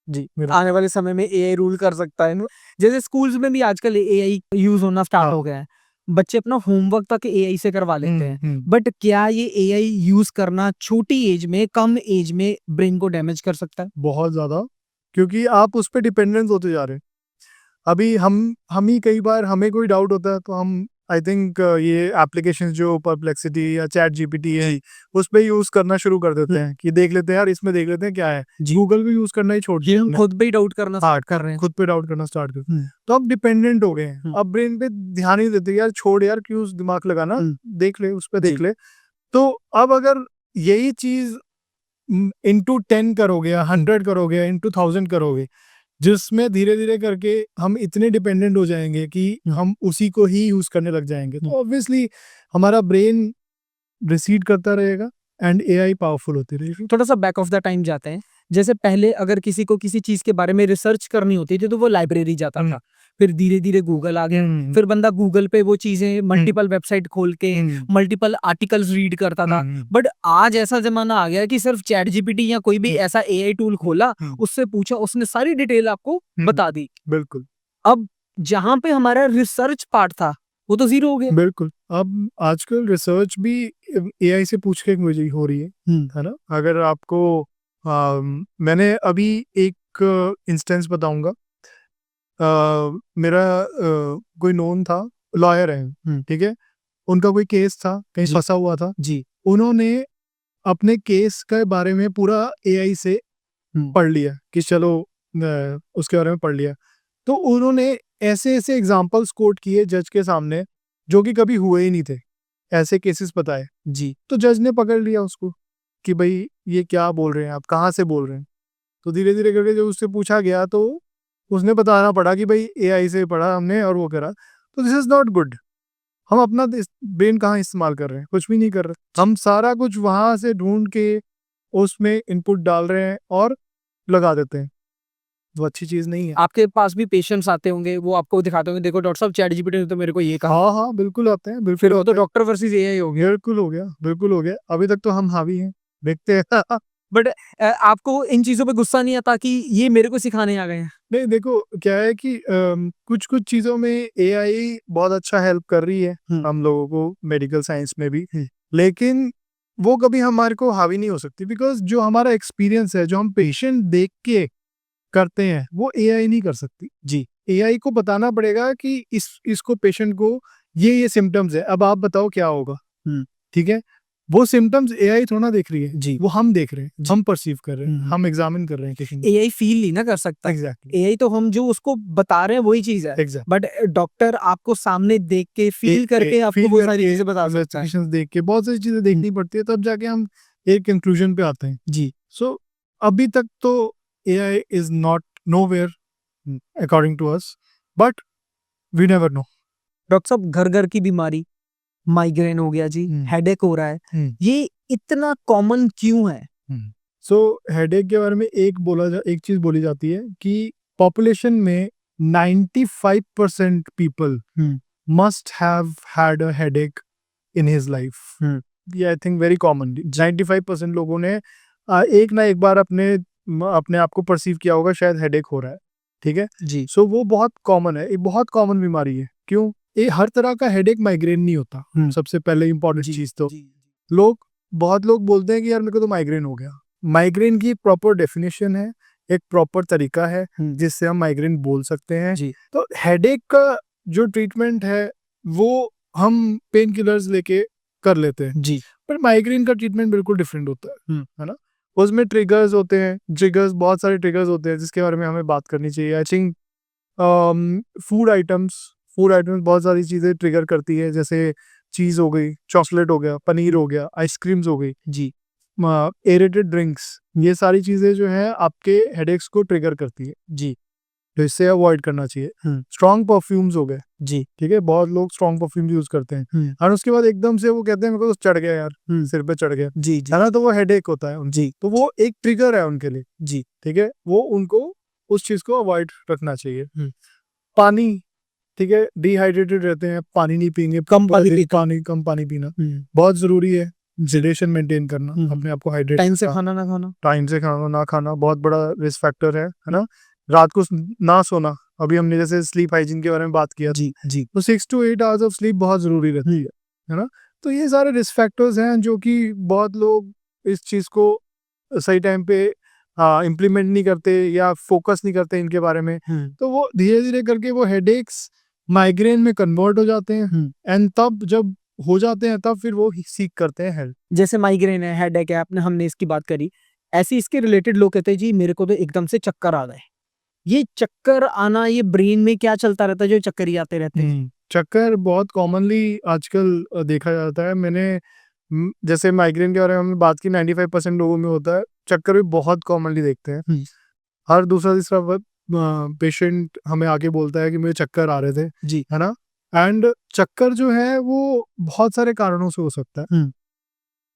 जी मेरा आने वाले समय में एआई रूल कर सकता है। जैसे स्कूल्स में भी आजकल एआई यूज होना स्टार्ट हाँ। हो गया है। बच्चे अपना होमवर्क तक एआई से करवा लेते हैं। हम्म। बट क्या ये एआई यूज करना छोटी एज में, कम एज में ब्रेन को डैमेज कर सकता है? बहुत ज्यादा, क्योंकि आप उस पर डिपेंडेंस होते जा रहे हैं। अभी हम ही कई बार हमें कोई डाउट होता है तो हम आई थिंक ये एप्लीकेशंस जो परप्लेक्सिटी या चैट जीपीटी है उस पे यूज करना शुरू कर देते हैं कि देख लेते हैं यार, इसमें देख लेते हैं क्या है। जी। गूगल भी यूज करना ही छोड़ ये दिया हम हमने। खुद पे ही डाउट करना हाँ, स्टार्ट कर रहे हैं। खुद पे डाउट करना स्टार्ट कर, हम्म, तो अब डिपेंडेंट हो गए हैं। हम्म। अब ब्रेन पे ध्यान ही नहीं देते, यार छोड़ यार, क्यों दिमाग लगाना, हम्म। देख ले, उस पे देख जी। ले। तो अब अगर यही चीज इंटू 10 करोगे या 100 करोगे, इंटू 1000 करोगे, जिसमें धीरे धीरे करके हम इतने डिपेंडेंट हो जाएंगे कि हम उसी को ही यूज करने लग जाएंगे, तो ऑब्वियसली हमारा ब्रेन रिसीड करता रहेगा एंड एआई पावरफुल होती रहेगी। थोड़ा सा बैक ऑफ द टाइम जाते हैं। जैसे पहले अगर किसी को किसी चीज के बारे में रिसर्च करनी होती थी तो वो लाइब्रेरी जाता हम्म। था। फिर धीरे धीरे गूगल आ गया। फिर बंदा गूगल पे वो चीजें मल्टीपल वेबसाइट खोल के मल्टीपल आर्टिकल्स रीड करता था। बट आज ऐसा जमाना आ गया कि सिर्फ चैट जीपीटी या कोई भी ऐसा एआई टूल खोला, उससे पूछा, उसने सारी डिटेल आपको बता दी। बिल्कुल अब जहां पे हमारा रिसर्च पार्ट था वो तो जीरो हो गया। बिल्कुल। अब आजकल रिसर्च भी एआई से पूछ के मुझे हो रही है ना। अगर आपको मैंने अभी एक इंस्टेंस बताऊंगा। मेरा कोई नोन था, लॉयर है, ठीक है। उनका कोई केस था, कहीं जी। फंसा हुआ था। जी उन्होंने अपने केस के बारे में पूरा एआई से पढ़ लिया कि चलो उसके बारे में पढ़ लिया। तो उन्होंने ऐसे ऐसे एग्जाम्पल्स कोट किए जज के सामने जो कि कभी हुए ही नहीं थे, ऐसे केसेस बताए। जी तो जज ने पकड़ लिया उसको कि भाई ये क्या बोल रहे हैं आप, कहाँ से बोल रहे हैं। तो धीरे धीरे करके जब उससे पूछा गया तो उसने बताना पड़ा कि भाई एआई से पढ़ा हमने और वो करा। तो दिस इज नॉट गुड। हम अपना ब्रेन कहाँ इस्तेमाल कर रहे हैं, कुछ भी नहीं कर रहे। हम सारा कुछ वहां से ढूंढ के उसमें इनपुट डाल रहे हैं और लगा देते हैं। वो अच्छी चीज नहीं है। आपके पास भी पेशेंट्स आते होंगे, वो आपको दिखाते होंगे, देखो डॉक्टर साहब चैट जीपीटी ने तो मेरे को ये कहा। हाँ हाँ बिल्कुल आते हैं, फिर बिल्कुल वो तो आते हैं। डॉक्टर वर्सेस एआई हो गया। बिल्कुल हो गया, बिल्कुल हो गया। अभी तक तो हम हावी हैं, देखते हैं। बट आपको इन चीजों पे गुस्सा नहीं आता कि ये मेरे को सिखाने आ गए हैं? नहीं देखो क्या है कि कुछ कुछ चीजों में एआई बहुत अच्छा हेल्प कर रही है हम लोगों को, मेडिकल साइंस में भी। लेकिन वो कभी हमारे को हावी नहीं हो सकती, बिकॉज जो हमारा एक्सपीरियंस है, जो हम पेशेंट देख के करते हैं, वो एआई नहीं कर सकती। जी एआई को बताना पड़ेगा कि इसको पेशेंट को ये सिम्टम्स है, अब आप बताओ क्या होगा। ठीक है, वो सिम्टम्स एआई थोड़ा देख रही है, जी वो हम देख रहे हैं, जी। हम परसीव कर रहे हैं, हम एग्जामिन कर रहे हैं किसी एआई फील नहीं ना कर सकता। एग्जैक्टली एआई तो हम जो उसको बता रहे हैं वही चीज है। एग्जैक्ट बट डॉक्टर आपको सामने देख के फील करके आपको वो सारी चीजें बता सकता है। इन्वेस्टिगेशंस देख के बहुत सारी चीजें देखनी पड़ती है, तब जाके हम एक कंक्लूजन पे आते हैं। जी सो अभी तक तो AI is not nowhere according to us, but we never know. Doctor साहब, घर घर की बीमारी, माइग्रेन हो गया जी, हेडेक हो रहा है, ये इतना कॉमन क्यों है? सो हेडेक के बारे में एक चीज बोली जाती है कि पॉपुलेशन में 95% people must have had a headache in his life. ये आई थिंक वेरी कॉमन। 95% लोगों ने एक ना एक बार अपने आप को परसीव किया होगा शायद हेडेक हो रहा है। ठीक है जी सो वो बहुत कॉमन है, ये बहुत कॉमन बीमारी है। क्यों? ये हर तरह का हेडेक माइग्रेन नहीं होता। सबसे पहले इंपॉर्टेंट चीज तो बहुत लोग बोलते हैं कि यार मेरे को तो माइग्रेन हो गया। माइग्रेन की एक प्रॉपर डेफिनेशन है, एक प्रॉपर तरीका है जिससे हम माइग्रेन बोल सकते हैं। तो हेडेक का जो ट्रीटमेंट है वो हम पेन किलर्स लेके कर लेते हैं जी पर माइग्रेन का ट्रीटमेंट बिल्कुल डिफरेंट होता है ना। उसमें ट्रिगर्स होते हैं, बहुत सारे ट्रिगर्स होते हैं जिसके बारे में हमें बात करनी चाहिए। आई थिंक फूड आइटम्स बहुत सारी चीज़ें ट्रिगर करती है, जैसे चीज़ हो गई, चॉकलेट हो गया, पनीर हो गया, आइसक्रीम्स हो गई जी एरेटेड ड्रिंक्स, ये सारी चीज़ें जो है आपके हेडेक्स को ट्रिगर करती है, जी तो इससे अवॉइड करना चाहिए। स्ट्रॉन्ग परफ्यूम्स हो गए, जी ठीक है, बहुत लोग स्ट्रॉन्ग परफ्यूम यूज करते हैं और उसके बाद एकदम से वो कहते हैं मेरे को तो चढ़ गया यार, सिर पे चढ़ गया, जी जी है ना, तो वो हेडेक होता है जी तो वो एक ट्रिगर है उनके लिए, जी ठीक है, वो उनको उस चीज को अवॉइड रखना चाहिए। पानी, ठीक है, डिहाइड्रेटेड रहते हैं, पानी नहीं पीएंगे, कम पानी पीना बहुत जरूरी है, सिडेशन मेंटेन करना, अपने आप को हाइड्रेट, टाइम से खाना ना खाना। टाइम से खाना ना खाना बहुत बड़ा रिस्क फैक्टर है ना, रात को ना सोना, अभी हमने जैसे स्लीप हाइजीन के बारे में बात किया, जी जी तो 6 to 8 आवर्स ऑफ स्लीप बहुत जरूरी रहती है ना, तो ये सारे रिस्क फैक्टर्स हैं जो कि बहुत लोग इस चीज को सही टाइम पे इम्प्लीमेंट नहीं करते या फोकस नहीं करते इनके बारे में, तो वो धीरे धीरे करके वो हेडेक्स माइग्रेन में कन्वर्ट हो जाते हैं, एंड तब जब हो जाते हैं तब फिर वो सीख करते हैं हेल्प। जैसे माइग्रेन है, हेडेक है, आपने हमने इसकी बात करी, ऐसे इसके रिलेटेड लोग कहते हैं जी मेरे को तो एकदम से चक्कर आ गए। ये चक्कर आना, ये ब्रेन में क्या चलता रहता है जो चक्कर ही आते रहते हैं? चक्कर बहुत कॉमनली आजकल देखा जाता है, मैंने जैसे माइग्रेन के बारे में हमने बात की, 95% लोगों में होता है, चक्कर भी बहुत कॉमनली देखते हैं, हर दूसरा तीसरा पेशेंट हमें आके बोलता है कि मुझे चक्कर आ रहे थे, जी है ना, एंड चक्कर जो है वो बहुत सारे कारणों से हो सकता है,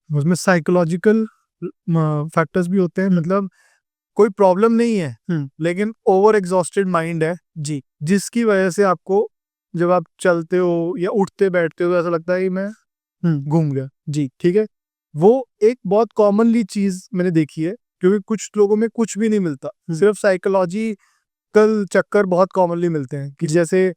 उसमें साइकोलॉजिकल फैक्टर्स भी होते हैं, मतलब कोई प्रॉब्लम नहीं है लेकिन ओवर एग्जॉस्टेड माइंड है जी जिसकी वजह से आपको जब आप चलते हो या उठते बैठते हो तो ऐसा लगता है कि मैं घूम गया, जी ठीक है, वो एक बहुत कॉमनली चीज मैंने देखी है, क्योंकि कुछ लोगों में कुछ भी नहीं मिलता, सिर्फ साइकोलॉजिकल चक्कर बहुत कॉमनली मिलते हैं, कि जैसे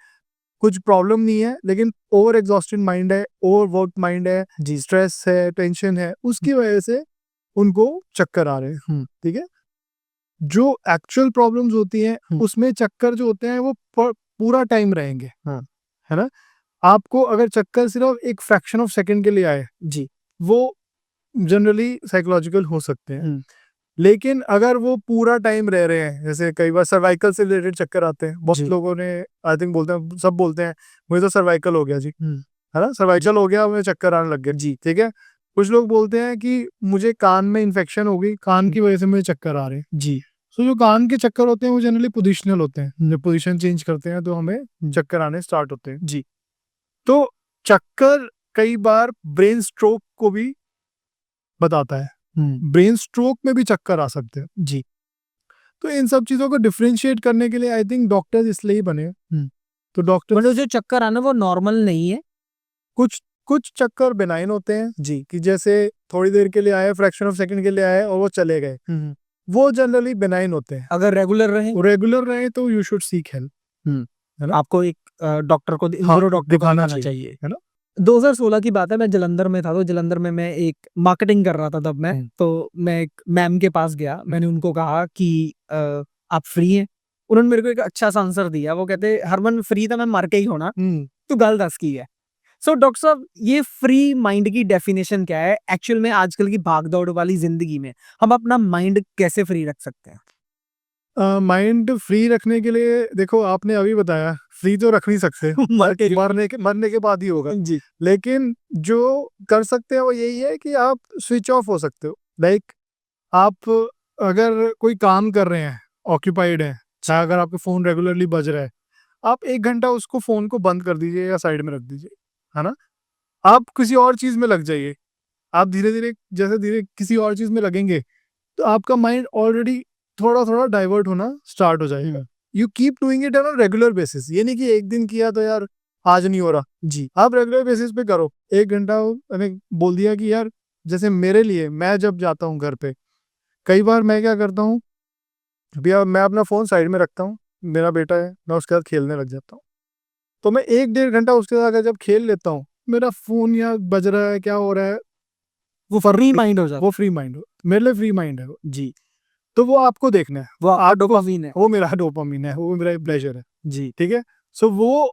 कुछ प्रॉब्लम नहीं है लेकिन ओवर एग्जॉस्टेड माइंड है, ओवर वर्क माइंड है, जी स्ट्रेस है, टेंशन है, उसकी वजह से उनको चक्कर आ रहे हैं, ठीक है, जो एक्चुअल प्रॉब्लम्स होती हैं उसमें चक्कर जो होते हैं वो पूरा टाइम रहेंगे, है ना, आपको अगर चक्कर सिर्फ एक फ्रैक्शन ऑफ सेकंड के लिए आए जी वो जनरली साइकोलॉजिकल हो सकते हैं, लेकिन अगर वो पूरा टाइम रह रहे हैं, जैसे कई बार सर्वाइकल से रिलेटेड चक्कर आते हैं, बहुत लोगों ने आई थिंक बोलते हैं, सब बोलते हैं मुझे तो सर्वाइकल हो गया जी, है ना, सर्वाइकल हो गया, मुझे चक्कर आने लग गया जी, ठीक है, कुछ लोग बोलते हैं कि मुझे कान में इन्फेक्शन हो गई, कान की वजह से मुझे चक्कर आ रहे हैं जी तो जो कान के चक्कर होते हैं वो जनरली पोजिशनल होते हैं, जब पोजीशन चेंज करते हैं तो हमें चक्कर आने स्टार्ट होते हैं जी तो चक्कर कई बार ब्रेन स्ट्रोक को भी बताता है, ब्रेन स्ट्रोक में भी चक्कर आ सकते हैं जी तो इन सब चीजों को डिफरेंशिएट करने के लिए आई थिंक डॉक्टर्स इसलिए ही बने, तो डॉक्टर मतलब जो चक्कर आना वो नॉर्मल नहीं है। कुछ कुछ चक्कर बेनाइन होते हैं जी कि जैसे थोड़ी देर के लिए आए, फ्रैक्शन ऑफ सेकंड के लिए आए और वो चले गए, वो जनरली बेनाइन होते हैं, अगर रेगुलर रहे तो यू शुड सीक हेल्प, है ना, आपको एक डॉक्टर को डॉक्टर दिखाना दिखाना चाहिए, है ना। 2016 की बात है, मैं जलंधर में था, तो जलंधर में मैं एक मार्केटिंग कर रहा था तब मैं, तो मैं एक मैम के पास गया, मैंने उनको कहा कि आप फ्री हैं? उन्होंने मेरे को एक अच्छा सा आंसर दिया, वो कहते हरमन फ्री था मैं मर के ही होना, तो गल दस की है। सो डॉक्टर साहब ये फ्री माइंड की डेफिनेशन क्या है एक्चुअल में? आजकल की भागदौड़ वाली जिंदगी में हम अपना माइंड कैसे फ्री रख सकते हैं? माइंड फ्री रखने के लिए देखो, आपने अभी बताया फ्री तो रख नहीं सकते मरने के बाद ही होगा जी लेकिन जो कर सकते हैं वो यही है कि आप स्विच ऑफ हो सकते हो, लाइक आप अगर कोई काम कर रहे हैं, ऑक्यूपाइड है, चाहे अगर आपका फोन रेगुलरली बज रहा है, आप 1 घंटा उसको फोन को बंद कर दीजिए या साइड में रख दीजिए, है ना, आप किसी और चीज में लग जाइए, आप धीरे धीरे जैसे धीरे किसी और चीज में लगेंगे तो आपका माइंड ऑलरेडी थोड़ा थोड़ा डाइवर्ट होना स्टार्ट हो जाएगा। You keep doing it on regular basis, ये नहीं कि एक दिन किया तो यार आज नहीं हो रहा जी, आप रेगुलर बेसिस पे करो, 1 घंटा मैंने बोल दिया कि यार जैसे मेरे लिए मैं जब जाता हूँ घर पे, कई बार मैं क्या करता हूँ, भैया मैं अपना फोन साइड में रखता हूँ, मेरा बेटा है, मैं उसके साथ खेलने लग जाता हूँ, तो मैं 1-1.5 घंटा उसके साथ अगर जब खेल लेता हूँ, मेरा फोन या बज रहा है क्या हो रहा है वो फ्री माइंड हो जाता वो फ्री माइंड हो, मेरे लिए फ्री माइंड है वो जी, तो वो आपको देखना है, वो आपका डोपामिन है। वो मेरा डोपामिन है, वो मेरा प्लेजर है जी ठीक है, सो वो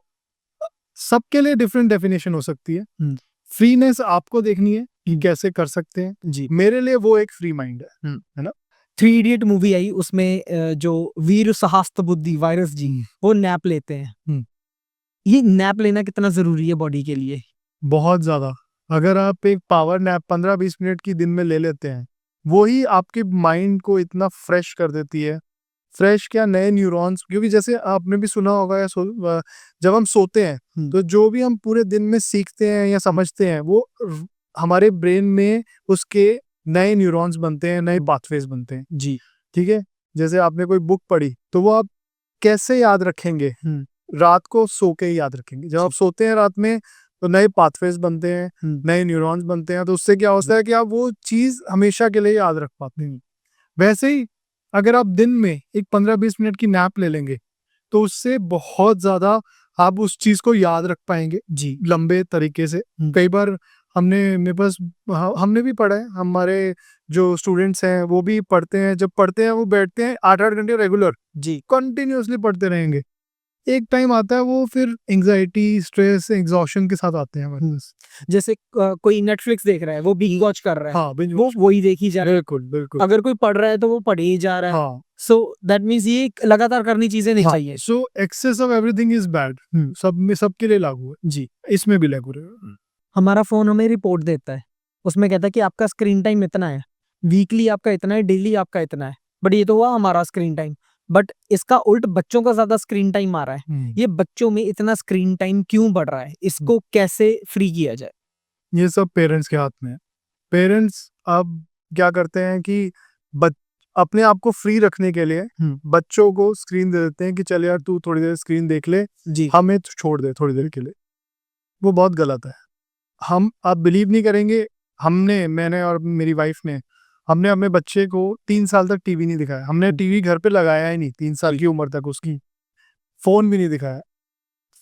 सबके लिए डिफरेंट डेफिनेशन हो सकती है, फ्रीनेस आपको देखनी है कि कैसे कर सकते हैं जी मेरे लिए वो एक फ्री माइंड है ना, थ्री इडियट मूवी आई उसमें जो वीर सहस्त्र बुद्धि वायरस जी वो नैप लेते हैं। ये नैप लेना कितना जरूरी है बॉडी के लिए? बहुत ज़्यादा। अगर आप एक पावर नैप 15-20 मिनट की दिन में ले लेते हैं, वो ही आपके माइंड को इतना फ्रेश कर देती है। फ्रेश क्या, नए न्यूरॉन्स, क्योंकि जैसे आपने भी सुना होगा जब हम सोते हैं तो जो भी हम पूरे दिन में सीखते हैं या समझते हैं वो हमारे ब्रेन में उसके नए न्यूरॉन्स बनते हैं, नए पाथवेज बनते हैं। जी। ठीक है, जैसे आपने कोई बुक पढ़ी तो वो आप कैसे याद रखेंगे? रात को सो के ही याद रखेंगे। जब आप सोते हैं रात में तो नए पाथवेज बनते हैं, नए न्यूरॉन्स बनते हैं, तो उससे क्या होता है कि आप वो चीज हमेशा के लिए याद रख पाते हैं। वैसे ही अगर आप दिन में एक 15-20 मिनट की नैप ले लेंगे तो उससे बहुत ज्यादा आप उस चीज को याद रख पाएंगे जी। लंबे तरीके से। कई बार मेरे पास हमने भी पढ़ा है, हमारे जो स्टूडेंट्स हैं वो भी पढ़ते हैं, जब पढ़ते हैं वो बैठते हैं 8-8 घंटे रेगुलर जी। कंटिन्यूअसली पढ़ते रहेंगे। एक टाइम आता है वो फिर एंग्जाइटी, स्ट्रेस, एग्जॉशन के साथ आते हैं हमारे पास। जैसे कोई नेटफ्लिक्स देख रहा है वो बिंज वॉच कर रहा है, हाँ, binge वो watch। वही देखी जा रहा है। बिल्कुल बिल्कुल। अगर कोई पढ़ रहा है तो वो पढ़ ही जा रहा है। हाँ, सो दैट मीन्स ये लगातार करनी चीजें नहीं चाहिए। So excess of everything is bad. सब में, सबके लिए लागू है, जी। इसमें भी लागू रहेगा। हमारा फोन हमें रिपोर्ट देता है, उसमें कहता है कि आपका स्क्रीन टाइम इतना है, वीकली आपका इतना है, डेली आपका इतना है। बट ये तो हुआ हमारा स्क्रीन टाइम, बट इसका उल्ट बच्चों का ज्यादा स्क्रीन टाइम आ रहा है। ये बच्चों में इतना स्क्रीन टाइम क्यों बढ़ रहा है, इसको कैसे फ्री किया जाए? ये सब पेरेंट्स के हाथ में है। पेरेंट्स अब क्या करते हैं कि अपने आप को फ्री रखने के लिए बच्चों को स्क्रीन दे देते हैं कि चल यार तू थोड़ी देर स्क्रीन देख ले, जी। हमें तो छोड़ दे थोड़ी देर के लिए। वो बहुत गलत है। आप बिलीव नहीं करेंगे, मैंने और मेरी वाइफ ने हमने अपने बच्चे को 3 साल तक टीवी नहीं दिखाया। हमने टीवी घर पे लगाया ही नहीं 3 साल की उम्र तक उसकी। फोन भी नहीं दिखाया।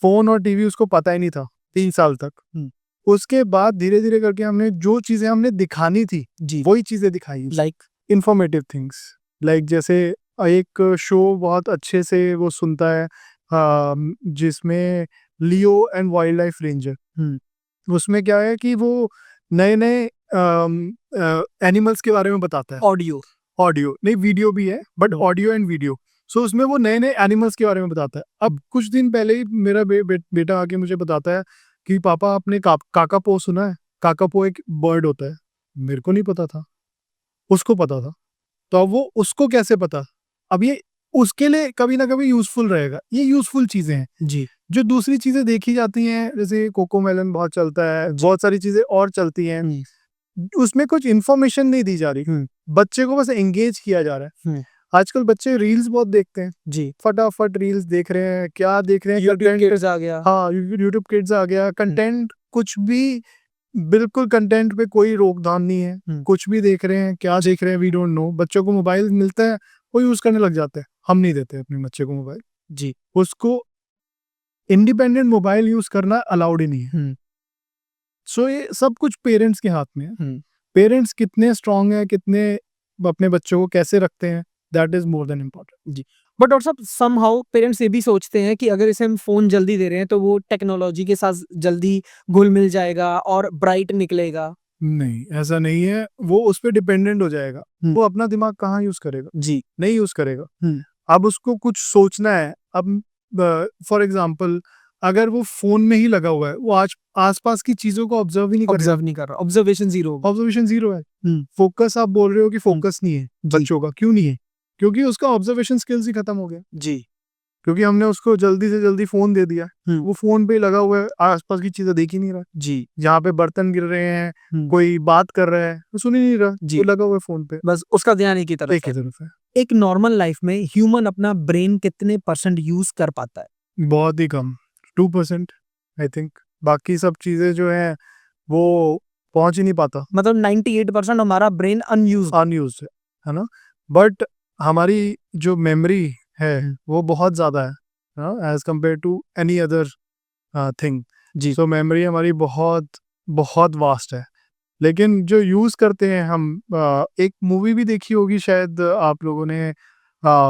फोन और टीवी उसको पता ही नहीं था 3 साल तक। उसके बाद धीरे धीरे करके हमने जो चीजें हमने दिखानी थी जी। वही चीजें दिखाई। लाइक इंफॉर्मेटिव थिंग्स, लाइक जैसे एक शो बहुत अच्छे से वो सुनता है जिसमें लियो एंड वाइल्ड लाइफ रेंजर। उसमें क्या है कि वो नए नए एनिमल्स के बारे में बताता है। ऑडियो नहीं, वीडियो भी है, बट ऑडियो एंड वीडियो। सो उसमें वो नए नए एनिमल्स के बारे में बताता है। अब कुछ दिन पहले ही मेरा बेटा आके मुझे बताता है कि पापा आपने काकापो सुना है? काकापो एक बर्ड होता है। मेरे को नहीं पता था, उसको पता था। तो अब वो उसको कैसे पता? अब ये उसके लिए कभी ना कभी यूजफुल रहेगा। ये यूजफुल चीजें हैं। जी। जो दूसरी चीजें देखी जाती हैं, जैसे कोकोमेलन बहुत चलता है, बहुत सारी चीजें और चलती हैं, उसमें कुछ इन्फॉर्मेशन नहीं दी जा रही, बच्चे को बस एंगेज किया जा रहा है। आजकल बच्चे रील्स बहुत देखते हैं जी। फटाफट रील्स देख रहे हैं, क्या देख रहे हैं, यूट्यूब किड्स आ गया। हाँ, यूट्यूब किड्स आ गया। कंटेंट कुछ भी, बिल्कुल कंटेंट पे कोई रोकथाम नहीं है। कुछ भी देख रहे हैं, क्या देख रहे हैं वी डोंट नो। बच्चों को मोबाइल मिलता है वो यूज करने लग जाते हैं। हम नहीं देते अपने बच्चे को मोबाइल। जी। उसको इंडिपेंडेंट मोबाइल यूज करना अलाउड ही नहीं है। सो ये सब कुछ पेरेंट्स के हाथ में है। पेरेंट्स कितने स्ट्रांग है, कितने अपने बच्चों को कैसे रखते हैं, that is more than important. जी। बट और सब समहाउ पेरेंट्स ये भी सोचते हैं कि अगर इसे हम फोन जल्दी दे रहे हैं तो वो टेक्नोलॉजी के साथ जल्दी घुल मिल जाएगा और ब्राइट निकलेगा। नहीं, ऐसा नहीं है। वो उस पर डिपेंडेंट हो जाएगा। वो अपना दिमाग कहाँ यूज करेगा? जी। नहीं यूज करेगा। अब उसको कुछ सोचना है। अब फॉर एग्जाम्पल अगर वो फोन में ही लगा हुआ है, वो आसपास की चीजों को ऑब्जर्व ही नहीं कर रहा। ऑब्जर्वेशन जीरो है। फोकस, आप बोल रहे हो कि फोकस नहीं है बच्चों का, क्यों नहीं है? क्योंकि उसका ऑब्जर्वेशन स्किल्स ही खत्म हो गया। जी। क्योंकि हमने उसको जल्दी से जल्दी फोन दे दिया। वो फोन पे ही लगा हुआ है, आसपास की चीजें देख ही नहीं रहा। जी। जहाँ पे बर्तन गिर रहे हैं, कोई बात कर रहा है, वो सुन ही नहीं रहा। जी। वो लगा हुआ है फोन पे, बस उसका ध्यान एक ही तरफ है। एक नॉर्मल लाइफ में ह्यूमन अपना ब्रेन कितने % यूज कर पाता है? बहुत ही कम, 2% आई थिंक। बाकी सब चीजें जो है वो पहुंच ही नहीं पाता। मतलब 98% हमारा ब्रेन अनयूज्ड है ना। बट हमारी जो मेमोरी है वो बहुत ज्यादा है as compare to any other thing. जी। सो मेमोरी हमारी बहुत बहुत वास्ट है। लेकिन जो यूज करते हैं हम, एक मूवी भी देखी होगी शायद आप लोगों ने,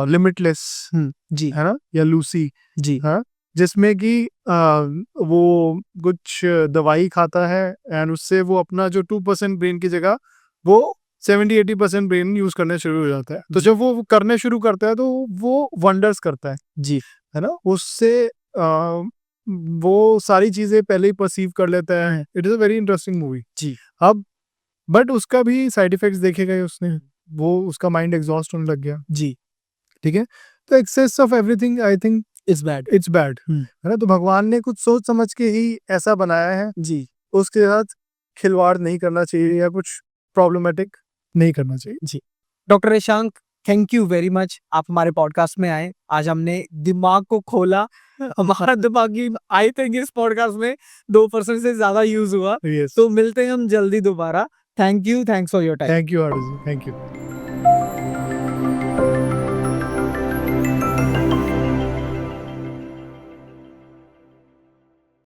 लिमिटलेस, जी। है ना, या लूसी, जी। हाँ, जिसमें कि वो कुछ दवाई खाता है एंड उससे वो अपना जो 2% ब्रेन की जगह वो 70-80% ब्रेन यूज करने शुरू हो जाता है। तो जब वो करने शुरू करता है तो वो वंडर्स करता है जी है ना। उससे वो सारी चीजें पहले ही परसीव कर लेता है। It is a very interesting movie. जी अब बट उसका भी साइड इफेक्ट्स देखे गए उसने, वो उसका माइंड एग्जॉस्ट होने लग गया। जी ठीक है, तो excess of everything I think it's bad. It's bad, है ना। तो भगवान ने कुछ सोच समझ के ही ऐसा बनाया है, जी उसके साथ खिलवाड़ नहीं करना चाहिए या कुछ प्रॉब्लमैटिक नहीं करना चाहिए। जी doctor Ishank, thank you very much, आप हमारे पॉडकास्ट में आए। आज हमने दिमाग को खोला। हमारा दिमाग ही आई थिंक इस पॉडकास्ट में 2% से ज्यादा यूज हुआ। यस, तो मिलते हैं हम जल्दी दोबारा। Thank you, thanks for your time. Thank you Arushi, thank you.